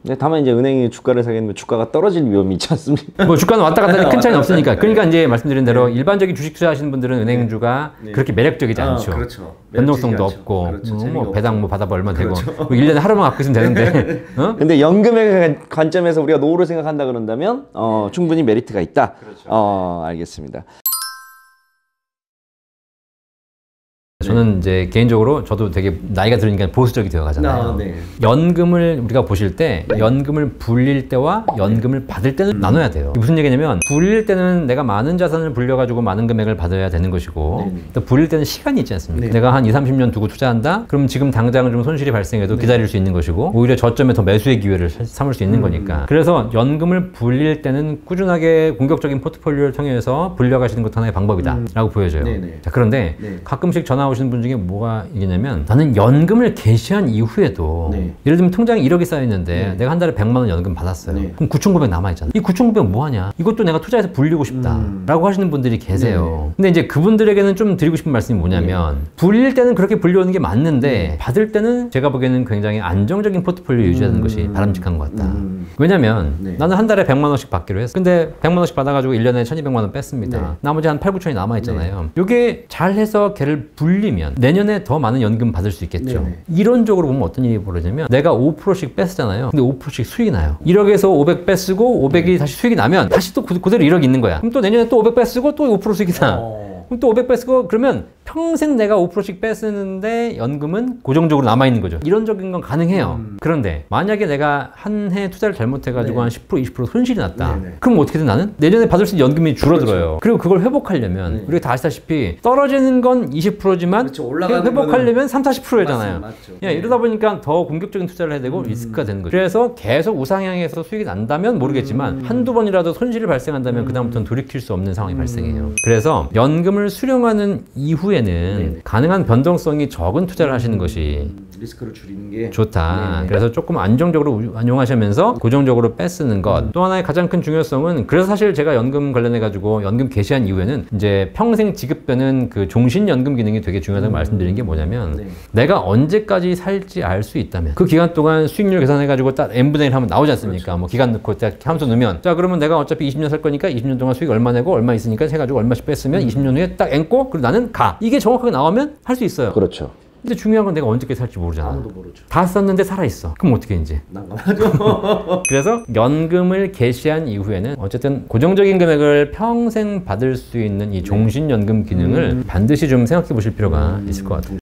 네, 다만 이제 은행이 주가를 사게 되면 주가가 떨어질 위험이 있지 않습니까? 뭐 주가는 왔다 갔다 큰 차이는 없으니까. 그러니까 이제 말씀드린 대로 일반적인 주식 투자하시는 분들은 은행주가 그렇게 매력적이지 않죠. 그렇죠. 변동성도 없고, 그렇죠. 뭐 배당 뭐 받아봐 얼마 되고, 뭐 1년에 하루만 갖고 있으면 되는데. 근데 연금의 관점에서 우리가 노후를 생각한다 그런다면 충분히 메리트가 있다. 알겠습니다. 저는 이제 개인적으로 저도 되게 나이가 들으니까 보수적이 되어 가잖아요. 연금을 우리가 보실 때 연금을 불릴 때와 연금을 받을 때는 나눠야 돼요. 무슨 얘기냐면 불릴 때는 내가 많은 자산을 불려가지고 많은 금액을 받아야 되는 것이고 또 불릴 때는 시간이 있지 않습니까? 내가 한 2, 30년 두고 투자한다? 그럼 지금 당장 좀 손실이 발생해도 기다릴 수 있는 것이고 오히려 저점에 더 매수의 기회를 삼을 수 있는 거니까. 그래서 연금을 불릴 때는 꾸준하게 공격적인 포트폴리오를 통해서 불려가시는 것도 하나의 방법이다 라고 보여져요. 자, 그런데 가끔씩 전화 오시는 분 중에 뭐가 이게냐면 나는 연금을 개시한 이후에도 예를 들면 통장에 1억이 쌓여있는데 내가 한 달에 100만 원 연금 받았어요. 그럼 9,900 남아있잖아. 이 9,900 뭐하냐? 이것도 내가 투자해서 불리고 싶다 라고 하시는 분들이 계세요. 근데 이제 그분들에게는 좀 드리고 싶은 말씀이 뭐냐면 불릴 때는 그렇게 불려오는 게 맞는데 받을 때는 제가 보기에는 굉장히 안정적인 포트폴리오 유지하는 것이 바람직한 것 같다. 왜냐면 나는 한 달에 100만 원씩 받기로 했어. 근데 100만 원씩 받아가지고 1년에 1,200만 원 뺐습니다. 나머지 한 8, 9천이 남아있잖아요. 이게 잘해서 걔를 불리면 내년에 더 많은 연금 받을 수 있겠죠. 이론적으로 보면 어떤 일이 벌어지냐면 내가 5%씩 뺐잖아요. 근데 5%씩 수익이 나요. 1억에서 500 뺐쓰고 500이 다시 수익이 나면 다시 또 그대로 1억이 있는 거야. 그럼 또 내년에 또 500 뺐쓰고 또 5% 수익이 나. 그럼 또 500 뺐쓰고 그러면 평생 내가 5%씩 뺐쓰는데 연금은 고정적으로 남아있는 거죠. 이론적인 건 가능해요. 그런데 만약에 내가 한 해 투자를 잘못해가지고 한 10%, 20% 손실이 났다. 그럼 어떻게든 나는 내년에 받을 수 있는 연금이 줄어들어요. 그리고 그걸 회복하려면 우리가 다 아시다시피 떨어지는 건 20%지만 회복하려면 3, 40%잖아요. 이러다 보니까 더 공격적인 투자를 해야 되고 리스크가 되는 거죠. 그래서 계속 우상향해서 수익이 난다면 모르겠지만 한두 번이라도 손실이 발생한다면 그다음부터는 돌이킬 수 없는 상황이 발생해요. 그래서 연금을 수령하는 이후에는 가능한 변동성이 적은 투자를 하시는 것이 리스크를 줄이는 게 좋다. 그래서 조금 안정적으로 운용하시면서 고정적으로 빼쓰는 것. 또 하나의 가장 큰 중요성은 그래서 사실 제가 연금 관련해 가지고 연금 개시한 이후에는 이제 평생 지급되는 그 종신연금 기능이 되게 중요하다고 말씀드린 게 뭐냐면 내가 언제까지 살지 알 수 있다면 그 기간 동안 수익률 계산해 가지고 딱 n분의 1 하면 나오지 않습니까? 뭐 기간 넣고 딱 함수 넣으면 자 그러면 내가 어차피 20년 살 거니까 20년 동안 수익 얼마 내고 얼마 있으니까 해가지고 얼마씩 뺐으면 20년 후에 딱 N고 그리고 나는 가. 이게 정확하게 나오면 할 수 있어요. 그렇죠. 근데 중요한 건 내가 언제까지 살지 모르잖아. 아무도 모르죠. 다 썼는데 살아있어. 그럼 어떻게 이제? 난감하죠. 그래서 연금을 개시한 이후에는 어쨌든 고정적인 금액을 평생 받을 수 있는 이 종신연금 기능을 반드시 좀 생각해 보실 필요가 있을 것 같아요.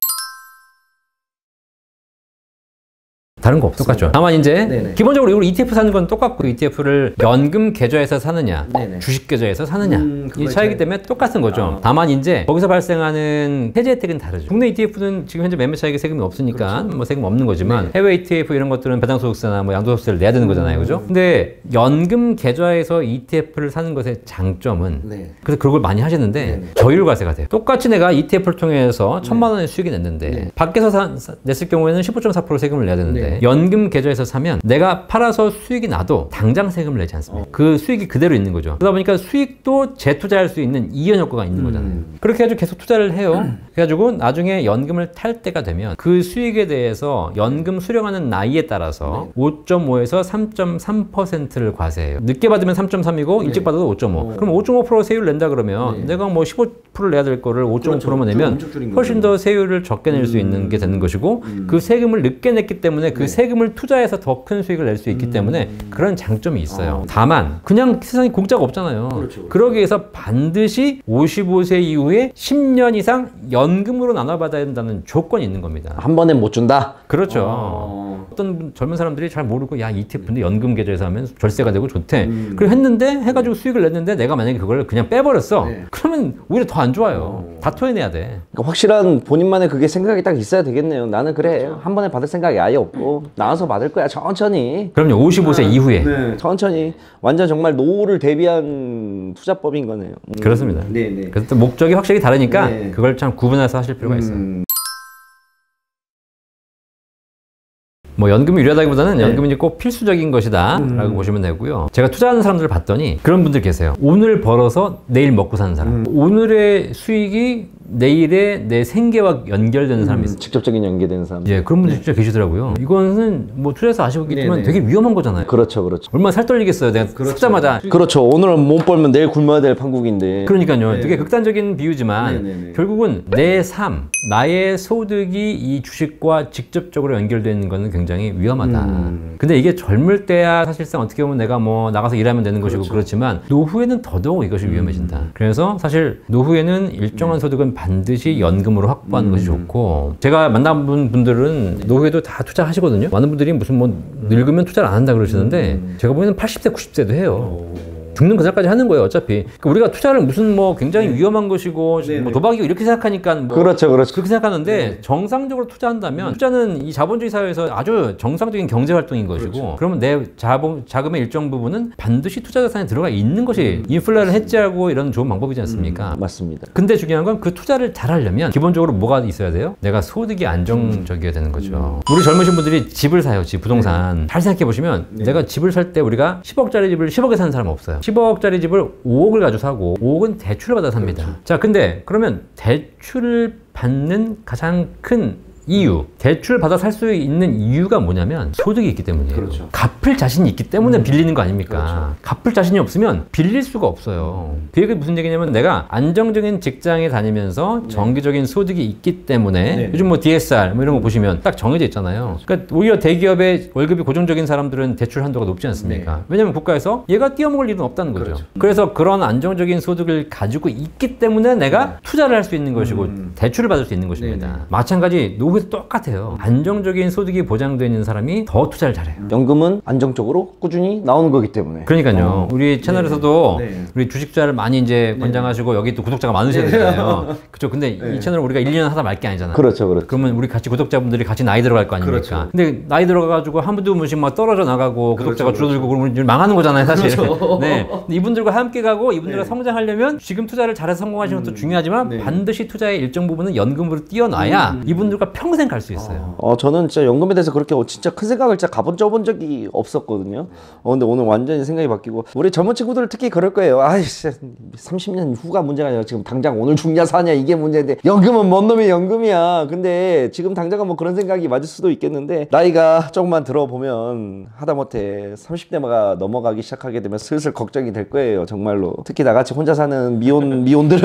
다른 거 없어. 똑같죠. 다만 이제 기본적으로 이걸 ETF 사는 건 똑같고 ETF를 연금 계좌에서 사느냐 주식 계좌에서 사느냐 이 차이기 때문에 똑같은 거죠. 다만 이제 거기서 발생하는 세제 혜택은 다르죠. 국내 ETF는 지금 현재 매매 차익에 세금이 없으니까 뭐 세금 없는 거지만 해외 ETF 이런 것들은 배당소득세나 뭐 양도소득세를 내야 되는 거잖아요. 그죠? 근데 연금 계좌에서 ETF를 사는 것의 장점은 그래서 그걸 많이 하시는데 저율과세가 돼요. 똑같이 내가 ETF를 통해서 1,000만 원의 수익이 냈는데 밖에서 냈을 경우에는 15.4% 세금을 내야 되는데 연금 계좌에서 사면 내가 팔아서 수익이 나도 당장 세금을 내지 않습니다. 그 수익이 그대로 있는 거죠. 그러다 보니까 수익도 재투자할 수 있는 이연 효과가 있는 거잖아요. 그렇게 해가지고 계속 투자를 해요. 그래가지고 나중에 연금을 탈 때가 되면 그 수익에 대해서 연금 수령하는 나이에 따라서 5.5에서 3.3%를 과세해요. 늦게 받으면 3.3이고 일찍 받아도 5.5. 그럼 5.5% 세율 낸다 그러면 내가 뭐 15%를 내야 될 거를 5.5%만 내면 훨씬 더 세율을 적게 낼 수 있는 게 되는 것이고 그 세금을 늦게 냈기 때문에 그 그 세금을 투자해서 더 큰 수익을 낼 수 있기 때문에 그런 장점이 있어요. 다만 그냥 세상에 공짜가 없잖아요. 그렇죠. 그러기 위해서 반드시 55세 이후에 10년 이상 연금으로 나눠받아야 된다는 조건이 있는 겁니다. 한 번에 못 준다? 그렇죠. 어떤 젊은 사람들이 잘 모르고 야 ETF인데 연금 계좌에서 하면 절세가 되고 좋대. 그리고 했는데 해가지고 수익을 냈는데 내가 만약에 그걸 그냥 빼버렸어. 그러면 오히려 더 안 좋아요. 다 토해내야 돼. 그러니까 확실한 본인만의 그게 생각이 딱 있어야 되겠네요. 나는 그래 한 번에 받을 생각이 아예 없고 나와서 받을 거야 천천히. 그럼요. 55세 이후에. 네. 천천히. 완전 정말 노후를 대비한 투자법인 거네요. 그렇습니다. 네네. 그래서 또 목적이 확실히 다르니까 네. 그걸 참 구분해서 하실 필요가 있어요. 뭐 연금이 유리하다기보다는 연금이 이제 꼭 필수적인 것이다 라고 보시면 되고요. 제가 투자하는 사람들을 봤더니 그런 분들 계세요. 오늘 벌어서 내일 먹고 사는 사람. 오늘의 수익이 내일의 내 생계와 연결되는 사람이 있어요. 직접적인 연계되는 사람. 예, 그런 분들 진짜 계시더라고요. 이거는 뭐 투자해서 아시겠지만 되게 위험한 거잖아요. 그렇죠, 그렇죠. 얼마나 살 떨리겠어요. 내가 숫자마다. 그렇죠. 오늘은 못 벌면 내일 굶어야 될 판국인데. 그러니까요. 되게 극단적인 비유지만 결국은 내 삶, 나의 소득이 이 주식과 직접적으로 연결되는 거는 굉장히 위험하다. 근데 이게 젊을 때야 사실상 어떻게 보면 내가 뭐 나가서 일하면 되는 것이고 그렇지만 노후에는 더더욱 이것이 위험해진다. 그래서 사실 노후에는 일정한 소득은 반드시 연금으로 확보하는 것이 좋고, 제가 만나본 분들은 노후에도 다 투자하시거든요. 많은 분들이 무슨 뭐 늙으면 투자를 안 한다 그러시는데 제가 보기에는 80세, 90세도 해요. 죽는 그날까지 하는 거예요, 어차피. 그러니까 우리가 투자를 무슨 뭐 굉장히 위험한 것이고 뭐 도박이고 이렇게 생각하니까 뭐 그렇죠, 그렇죠. 그렇게 생각하는데 정상적으로 투자한다면 투자는 이 자본주의 사회에서 아주 정상적인 경제 활동인 것이고, 그러면 내 자금의 일정 부분은 반드시 투자 자산에 들어가 있는 것이 인플레를 해지하고 이런 좋은 방법이지 않습니까? 맞습니다. 근데 중요한 건 그 투자를 잘 하려면 기본적으로 뭐가 있어야 돼요? 내가 소득이 안정적이어야 되는 거죠. 우리 젊으신 분들이 집을 사요, 집, 부동산. 잘 생각해 보시면 내가 집을 살 때 우리가 10억짜리 집을 10억에 사는 사람 없어요. 10억짜리 집을 5억을 가지고 사고 5억은 대출을 받아 삽니다. 자, 근데 그러면 대출을 받는 가장 큰 이유, 대출을 받아 살 수 있는 이유가 뭐냐면 소득이 있기 때문이에요. 그렇죠. 갚을 자신이 있기 때문에 빌리는 거 아닙니까? 그렇죠. 갚을 자신이 없으면 빌릴 수가 없어요. 그게 무슨 얘기냐면 내가 안정적인 직장에 다니면서 정기적인 소득이 있기 때문에 요즘 뭐 DSR 뭐 이런 거 보시면 딱 정해져 있잖아요. 그러니까 오히려 대기업의 월급이 고정적인 사람들은 대출 한도가 높지 않습니까? 왜냐면 국가에서 얘가 뛰어먹을 일은 없다는 거죠. 그래서 그런 안정적인 소득을 가지고 있기 때문에 내가 투자를 할 수 있는 것이고 대출을 받을 수 있는 것입니다. 마찬가지 노후에도 똑같아요. 안정적인 소득이 보장되어 있는 사람이 더 투자를 잘해요. 연금은 안정적으로 꾸준히 나오는 거기 때문에. 그러니까요. 우리 채널에서도 우리 주식 투자를 많이 이제 권장하시고 여기 또 구독자가 많으셔야 되잖아요. 그렇죠. 근데 이 채널을 우리가 1년 하다 말 게 아니잖아요. 그렇죠, 그렇죠. 그러면 우리 같이 구독자분들이 같이 나이 들어갈 거 아닙니까? 그렇죠. 근데 나이 들어가가지고 한 분도 무슨 막 떨어져 나가고 구독자가 줄어들고 그러면 이제 망하는 거잖아요, 사실. 네. 근데 이분들과 함께 가고 이분들과 성장하려면 지금 투자를 잘해서 성공하시는 것도 중요하지만 반드시 투자의 일정 부분은 연금으로 띄워놔야 이분들과 평생 갈 수 있어요. 저는 진짜 연금에 대해서 그렇게 진짜 큰 생각을 진짜 가본 적이 없었거든요. 근데 오늘 완전히 생각이 바뀌고, 우리 젊은 친구들 특히 그럴 거예요. 아이씨, 30년 후가 문제가 아니라 지금 당장 오늘 죽냐 사냐 이게 문제인데, 연금은 뭔 놈의 연금이야. 근데 지금 당장은 뭐 그런 생각이 맞을 수도 있겠는데, 나이가 조금만 들어보면 하다못해 30대가 넘어가기 시작하게 되면 슬슬 걱정이 될 거예요, 정말로. 특히 나같이 혼자 사는 미혼들은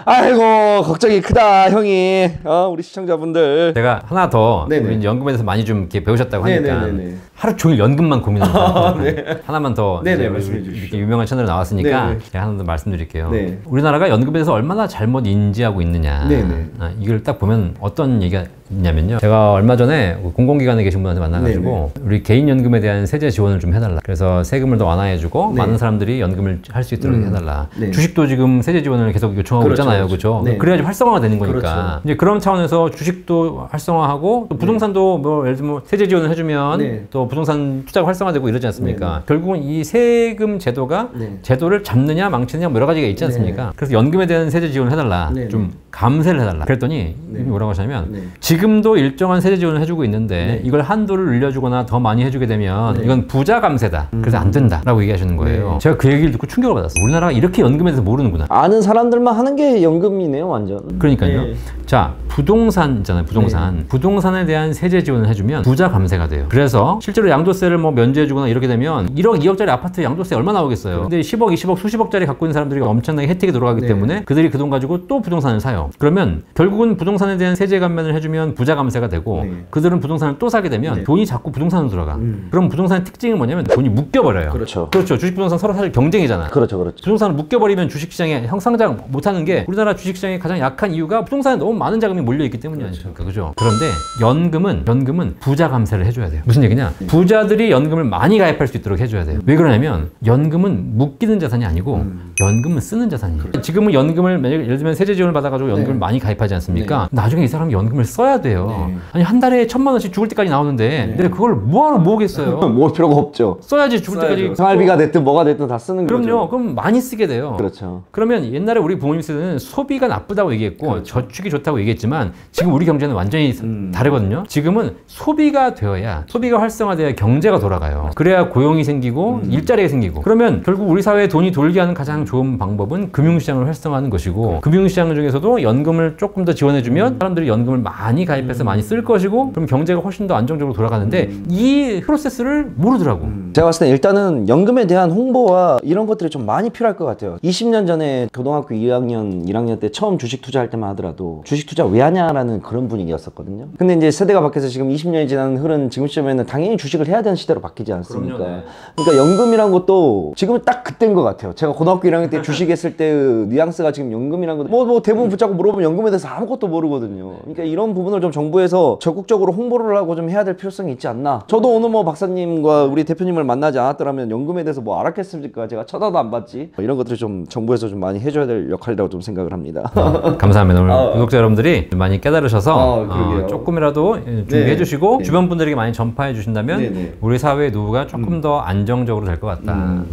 아이고 걱정이 크다, 형이. 우리 시청자분들. 제가 하나 더 우리 연금에 대해서 많이 좀 이렇게 배우셨다고 하니까 하루 종일 연금만 고민하는 거예요. 하나만 더 말씀해 주시죠. 이렇게 유명한 채널에 나왔으니까 제가 하나 더 말씀드릴게요. 우리나라가 연금에 대해서 얼마나 잘못 인지하고 있느냐. 이걸 딱 보면 어떤 얘기가 있냐면요. 제가 얼마 전에 공공기관에 계신 분한테 만나가지고 우리 개인연금에 대한 세제 지원을 좀 해달라. 그래서 세금을 더 완화해주고 많은 사람들이 연금을 할 수 있도록 해달라. 주식도 지금 세제 지원을 계속 요청하고 있잖아요. 그렇죠? 그래야지 활성화가 되는 거니까. 이제 그런 차원에서 주식도 활성화하고 또 부동산도 뭐 예를 들면 세제 지원을 해주면 또 부동산 투자가 활성화되고 이러지 않습니까? 결국은 이 세금 제도가 제도를 잡느냐 망치느냐 뭐 여러 가지가 있지 않습니까? 그래서 연금에 대한 세제 지원을 해달라. 좀 감세를 해달라. 그랬더니 뭐라고 하시냐면 지금도 일정한 세제 지원을 해주고 있는데 이걸 한도를 늘려주거나 더 많이 해주게 되면 이건 부자 감세다. 그래서 안 된다라고 얘기하시는 거예요. 제가 그 얘기를 듣고 충격을 받았어요. 우리나라가 이렇게 연금에 대해서 모르는구나. 아는 사람들만 하는 게 연금이네요, 완전. 그러니까요. 자, 부동산 있잖아요, 부동산. 부동산에 대한 세제 지원을 해주면 부자 감세가 돼요. 그래서 실제로 양도세를 뭐 면제해주거나 이렇게 되면 1억, 2억짜리 아파트 양도세 얼마 나오겠어요. 근데 10억, 20억, 수십억짜리 갖고 있는 사람들이 엄청나게 혜택이 돌아가기 때문에 그들이 그 돈 가지고 또 부동산을 사요. 그러면 결국은 부동산에 대한 세제 감면을 해주면 부자 감세가 되고 그들은 부동산을 또 사게 되면 돈이 자꾸 부동산으로 들어가. 그럼 부동산의 특징이 뭐냐면 돈이 묶여버려요. 그렇죠. 그렇죠. 주식 부동산 서로 사실 경쟁이잖아. 그렇죠. 부동산을 묶여버리면 주식시장에 상장 못하는 게 우리나라 주식시장이 가장 약한 이유가 부동산에 너무 많은 자금이 몰려있기 때문이 아니죠. 그죠? 그런데 연금은 부자 감세를 해줘야 돼요. 무슨 얘기냐? 부자들이 연금을 많이 가입할 수 있도록 해줘야 돼요. 왜 그러냐면 연금은 묶이는 자산이 아니고 연금은 쓰는 자산이에요. 지금은 연금을 예를 들면 세제 지원을 받아가지고 연금을 많이 가입하지 않습니까? 나중에 이 사람이 연금을 써야 돼요. 아니 한 달에 1,000만 원씩 죽을 때까지 나오는데 내가 그걸 뭐하러 모으겠어요? 모을 필요가 없죠. 써야지 죽을 때까지. 생활비가 됐든 뭐가 됐든 다 쓰는 거죠. 그럼요. 그럼 많이 쓰게 돼요. 그렇죠. 그러면 옛날에 우리 부모님 세대는 소비가 나쁘다고 얘기했고 저축이 좋다고 얘기했지만 지금 우리 경제는 완전히 다르거든요. 지금은 소비가 되어야 소비가 활성화돼야 경제가 돌아가요. 그래야 고용이 생기고 일자리가 생기고. 그러면 결국 우리 사회에 돈이 돌게 하는 가장 좋은 방법은 금융시장을 활성화하는 것이고 금융시장 중에서도 연금을 조금 더 지원해주면 사람들이 연금을 많이 가입해서 많이 쓸 것이고 그럼 경제가 훨씬 더 안정적으로 돌아가는데 이 프로세스를 모르더라고. 제가 봤을 때 일단은 연금에 대한 홍보와 이런 것들이 좀 많이 필요할 것 같아요. 20년 전에 고등학교 2학년, 1학년 때 처음 주식 투자할 때만 하더라도 주식 투자 왜 하냐라는 그런 분위기였었거든요. 근데 이제 세대가 바뀌어서 지금 20년이 지난 흐른 지금 시점에는 당연히 주식을 해야 되는 시대로 바뀌지 않습니까? 그럼요, 네. 그러니까 연금이란 것도 지금은 딱 그때인 것 같아요. 제가 고등학교 1학년 때 주식했을 때 뉘앙스가 지금 연금이란 거 뭐 대부분 붙잡고 물어보면 연금에 대해서 아무것도 모르거든요. 그러니까 이런 부분을 좀 정부에서 적극적으로 홍보를 하고 좀 해야 될 필요성이 있지 않나. 저도 오늘 뭐 박사님과 우리 대표님을 만나지 않았더라면 연금에 대해서 뭐 알았겠습니까? 제가 쳐다도 안 봤지. 이런 것들을 좀 정부에서 좀 많이 해줘야 될 역할이라고 좀 생각을 합니다. 감사합니다. 오늘 구독자 여러분들이 많이 깨달으셔서 조금이라도 준비해 주시고 주변 분들에게 많이 전파해 주신다면 우리 사회의 노후가 조금 더 안정적으로 될 것 같다.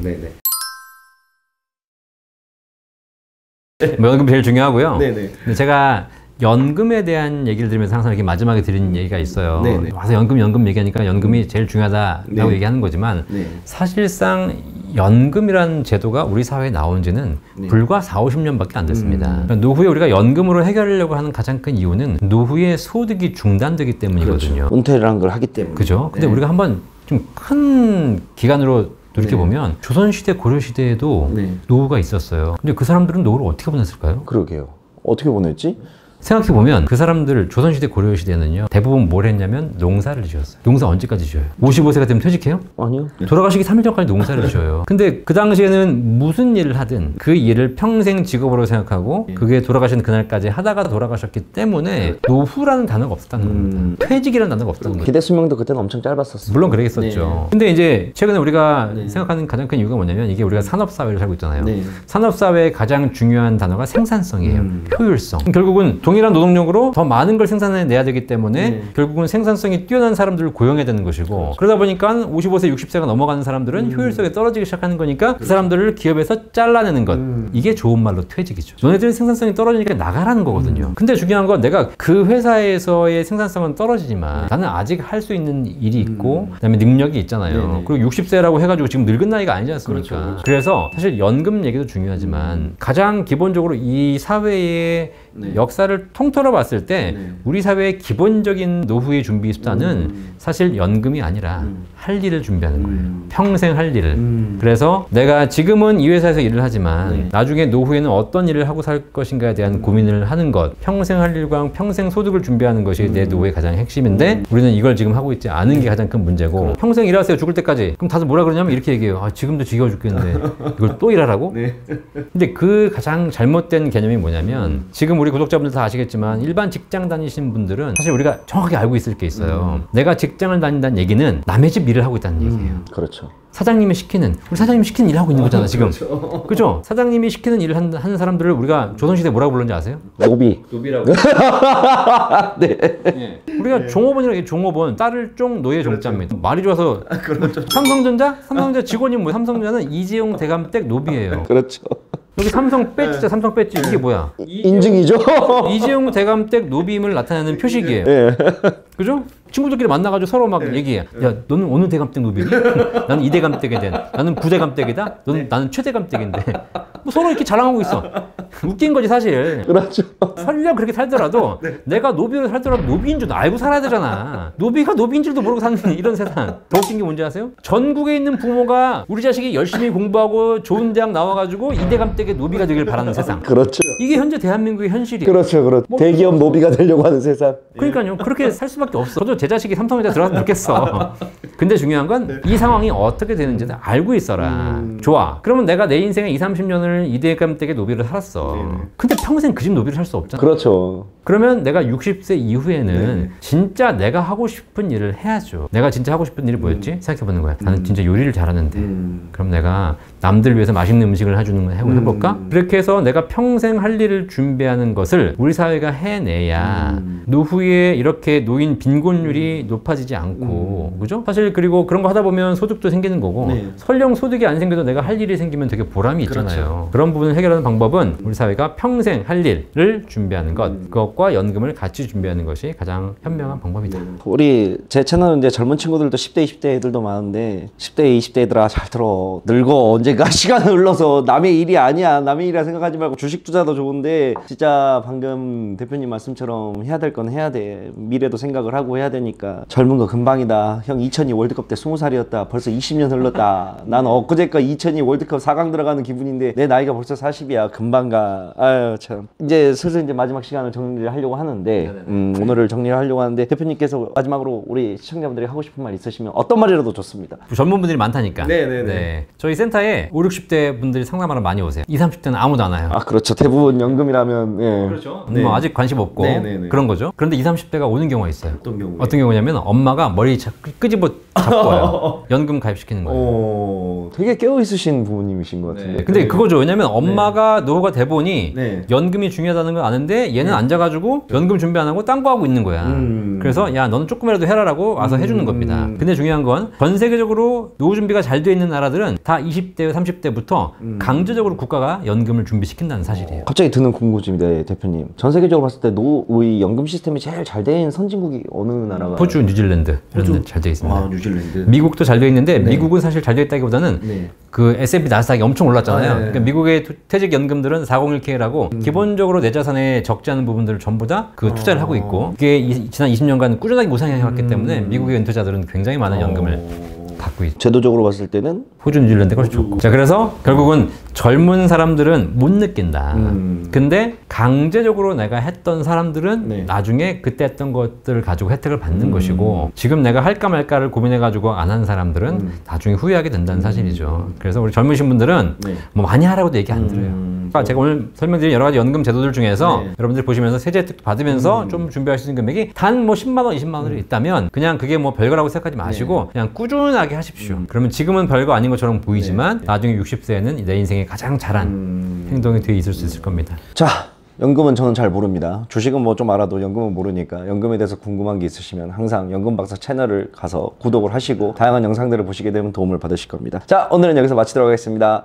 연금이 제일 중요하고요. 근데 제가 연금에 대한 얘기를 들으면서 항상 이렇게 마지막에 드리는 얘기가 있어요. 와서 연금 얘기하니까 연금이 제일 중요하다라고 얘기하는 거지만 사실상 연금이라는 제도가 우리 사회에 나온 지는 불과 4, 50년밖에 안 됐습니다. 그러니까 노후에 우리가 연금으로 해결하려고 하는 가장 큰 이유는 노후에 소득이 중단되기 때문이거든요. 그렇죠. 은퇴라는 걸 하기 때문에. 그죠? 근데 우리가 한번 좀 큰 기간으로 돌이켜보면 조선시대, 고려시대에도 노후가 있었어요. 근데 그 사람들은 노후를 어떻게 보냈을까요? 그러게요. 어떻게 보냈지? 생각해보면 그 사람들 조선시대 고려시대는요 대부분 뭘 했냐면 농사를 지었어요. 농사 언제까지 지어요? 55세가 되면 퇴직해요? 아니요. 돌아가시기 3일 전까지 농사를 지어요. 근데 그 당시에는 무슨 일을 하든 그 일을 평생 직업으로 생각하고 그게 돌아가신 그날까지 하다가 돌아가셨기 때문에 노후라는 단어가 없었다는 겁니다. 퇴직이라는 단어가 없었다는 거죠. 기대 수명도 그때는 엄청 짧았었어요. 물론 그러겠었죠. 근데 이제 최근에 우리가 생각하는 가장 큰 이유가 뭐냐면 이게 우리가 산업사회를 살고 있잖아요. 산업사회의 가장 중요한 단어가 생산성이에요. 효율성. 결국은 동일한 노동력으로 더 많은 걸 생산해내야 되기 때문에 결국은 생산성이 뛰어난 사람들을 고용해야 되는 것이고 그러다 보니까 55세, 60세가 넘어가는 사람들은 효율성이 떨어지기 시작하는 거니까 그 사람들을 기업에서 잘라내는 것. 이게 좋은 말로 퇴직이죠. 너네들은 생산성이 떨어지니까 나가라는 거거든요. 근데 중요한 건 내가 그 회사에서의 생산성은 떨어지지만 나는 아직 할 수 있는 일이 있고 그다음에 능력이 있잖아요. 그리고 60세라고 해가지고 지금 늙은 나이가 아니지 않습니까? 그래서 사실 연금 얘기도 중요하지만 가장 기본적으로 이 사회의 역사를 통틀어 봤을 때 우리 사회의 기본적인 노후의 준비 수단은 사실 연금이 아니라 할 일을 준비하는 거예요. 평생 할 일을. 그래서 내가 지금은 이 회사에서 일을 하지만 나중에 노후에는 어떤 일을 하고 살 것인가에 대한 고민을 하는 것, 평생 할 일과 평생 소득을 준비하는 것이 내 노후의 가장 핵심인데 우리는 이걸 지금 하고 있지 않은 게 가장 큰 문제고 평생 일하세요 죽을 때까지. 그럼 다들 뭐라 그러냐면 이렇게 얘기해요. 아, 지금도 지겨워 죽겠는데 이걸 또 일하라고? 근데 그 가장 잘못된 개념이 뭐냐면 지금 우리 구독자분들 다 아시겠지만 일반 직장 다니시는 분들은 사실 우리가 정확하게 알고 있을 게 있어요. 내가 직장을 다닌다는 얘기는 남의 집 일을 하고 있다는 얘기예요. 그렇죠. 사장님이 시키는, 우리 사장님이 시키는 일을 하고 있는 거잖아 지금. 그죠? 사장님이 시키는 일을 하는 사람들을 우리가 조선시대 뭐라고 불렀는지 아세요? 노비라고. 우리가 종업원이라고 해요. 종업원. 딸을 쫑 노예 종자입니다. 말이 좋아서 삼성전자 직원이 뭐예요? 삼성전자는 이재용 대감댁 노비예요. 그렇죠. 여기 삼성 배지죠. 삼성 배지. 이게 뭐야? 인증이죠. 이재용 대감댁 노비임을 나타내는 표식이에요. 그죠? 친구들끼리 만나가지고 서로 막 얘기해. 야, 너는 어느 대감댁 노비니? 나는 2대감댁에 된. 나는 9대감댁이다? 나는 최대감댁인데. 뭐 서로 이렇게 자랑하고 있어. 웃긴 거지, 사실. 그렇죠. 설령 그렇게 살더라도 내가 노비로 살더라도 노비인 줄 알고 살아야 되잖아. 노비가 노비인 줄도 모르고 사는 이런 세상. 더 웃긴 게 뭔지 아세요? 전국에 있는 부모가 우리 자식이 열심히 공부하고 좋은 대학 나와가지고 2대감댁의 노비가 되길 바라는 세상. 그렇죠. 이게 현재 대한민국의 현실이에요. 그렇죠, 그렇죠. 대기업 노비가 되려고 하는 세상. 그러니까요. 그렇게 살 수밖에 없어. 저도 제 자식이 삼성에다 들어가서 좋겠어. 근데 중요한 건 이 상황이 어떻게 되는지를 알고 있어라. 좋아. 그러면 내가 내 인생의 20, 30년을 2대감댁의 노비로 살았어. 근데 평생 그 집 노비를 살 수 없잖아. 그렇죠. 그러면 내가 60세 이후에는 진짜 내가 하고 싶은 일을 해야죠. 내가 진짜 하고 싶은 일이 뭐였지? 생각해보는 거야. 나는 진짜 요리를 잘하는데 그럼 내가 남들 위해서 맛있는 음식을 해주는 거 해볼까? 그렇게 해서 내가 평생 할 일을 준비하는 것을 우리 사회가 해내야 노후에 이렇게 노인 빈곤율이 높아지지 않고 그죠? 사실 그리고 그런 거 하다 보면 소득도 생기는 거고 설령 소득이 안 생겨도 내가 할 일이 생기면 되게 보람이 있잖아요. 그렇죠. 그런 부분을 해결하는 방법은 우리 사회가 평생 할 일을 준비하는 것 그것과 연금을 같이 준비하는 것이 가장 현명한 방법이다. 우리 제 채널은 이제 젊은 친구들도 10대, 20대 애들도 많은데 10대, 20대 애들아 잘 들어. 늙어. 언젠가 시간을 흘러서 남의 일이 아니야. 남의 일이라 생각하지 말고 주식 투자도 좋은데 진짜 방금 대표님 말씀처럼 해야 될 건 해야 돼. 미래도 생각을 하고 해야 되니까 젊은 거 금방이다. 형 2002 월드컵 때 20살이었다. 벌써 20년 흘렀다. 난 엊그제까 2002 월드컵 4강 들어가는 기분인데 내 나이가 벌써 40이야. 금방 가. 아유 참. 이제 슬슬 이제 마지막 시간을 정리를 하려고 하는데 오늘을 정리를 하려고 하는데 대표님께서 마지막으로 우리 시청자분들이 하고 싶은 말 있으시면 어떤 말이라도 좋습니다. 젊은 분들이 많다니까. 네네네. 네. 저희 센터에 5, 60대 분들이 상담하러 많이 오세요. 20, 30대는 아무도 안 와요. 아 그렇죠. 대부분 연금이라면 예. 그렇죠. 뭐 아직 관심 없고 그런 거죠. 그런데 20, 30대가 오는 경우가 있어요. 어떤 경우냐면 엄마가 머리 끄집어 잡고 와요. 연금 가입시키는 거예요. 되게 깨어있으신 부모님이신 것 같은데. 근데 그거죠. 왜냐면 엄마가 노후가 돼 보니 연금이 중요하다는 걸 아는데 얘는 앉아가지고 연금 준비 안 하고 딴 거 하고 있는 거야. 그래서 야 너는 조금이라도 해라라고 와서 해주는 겁니다. 근데 중요한 건 전 세계적으로 노후 준비가 잘 돼 있는 나라들은 다 20대, 30대부터 강제적으로 국가가 연금을 준비시킨다는 사실이에요. 갑자기 드는 궁금증인데 대표님. 전 세계적으로 봤을 때 우리 연금 시스템이 제일 잘 돼 있는 선진국이 어느 나라가? 호주, 뉴질랜드 이런 데 잘 돼 있습니다. 아, 뉴질랜드. 미국도 잘 돼 있는데 미국은 사실 잘 돼 있다기보다는 그 S&P 나스닥이 엄청 올랐잖아요. 그러니까 미국의 퇴직 연금들은 401k라고 기본적으로 내 자산에 적지 않은 부분들을 전부 다 그 투자를 하고 있고 그게 지난 20년간 꾸준하게 우상향해 왔기 때문에 미국의 은퇴자들은 굉장히 많은 연금을 갖고 있죠. 제도적으로 봤을 때는 호주, 뉴질랜드가 훨씬 좋고. 자, 그래서 결국은 젊은 사람들은 못 느낀다. 근데 강제적으로 내가 했던 사람들은 나중에 그때 했던 것들을 가지고 혜택을 받는 것이고 지금 내가 할까 말까를 고민해가지고 안 한 사람들은 나중에 후회하게 된다는 사실이죠. 그래서 우리 젊으신 분들은 뭐 많이 하라고도 얘기 안 들어요. 그러니까 제가 오늘 설명드린 여러 가지 연금 제도들 중에서 여러분들 보시면서 세제 혜택 받으면서 좀 준비할 수 있는 금액이 단 뭐 10만 원, 20만 원이 있다면 그냥 그게 뭐 별거라고 생각하지 마시고 그냥 꾸준하게 하십시오. 그러면 지금은 별거 아닌 것처럼 보이지만 나중에 60세에는 내 인생에 가장 잘한 행동이 되어 있을 수 있을 겁니다. 자, 연금은 저는 잘 모릅니다. 주식은 뭐 좀 알아도 연금은 모르니까 연금에 대해서 궁금한 게 있으시면 항상 연금박사 채널을 가서 구독을 하시고 다양한 영상들을 보시게 되면 도움을 받으실 겁니다. 자, 오늘은 여기서 마치도록 하겠습니다.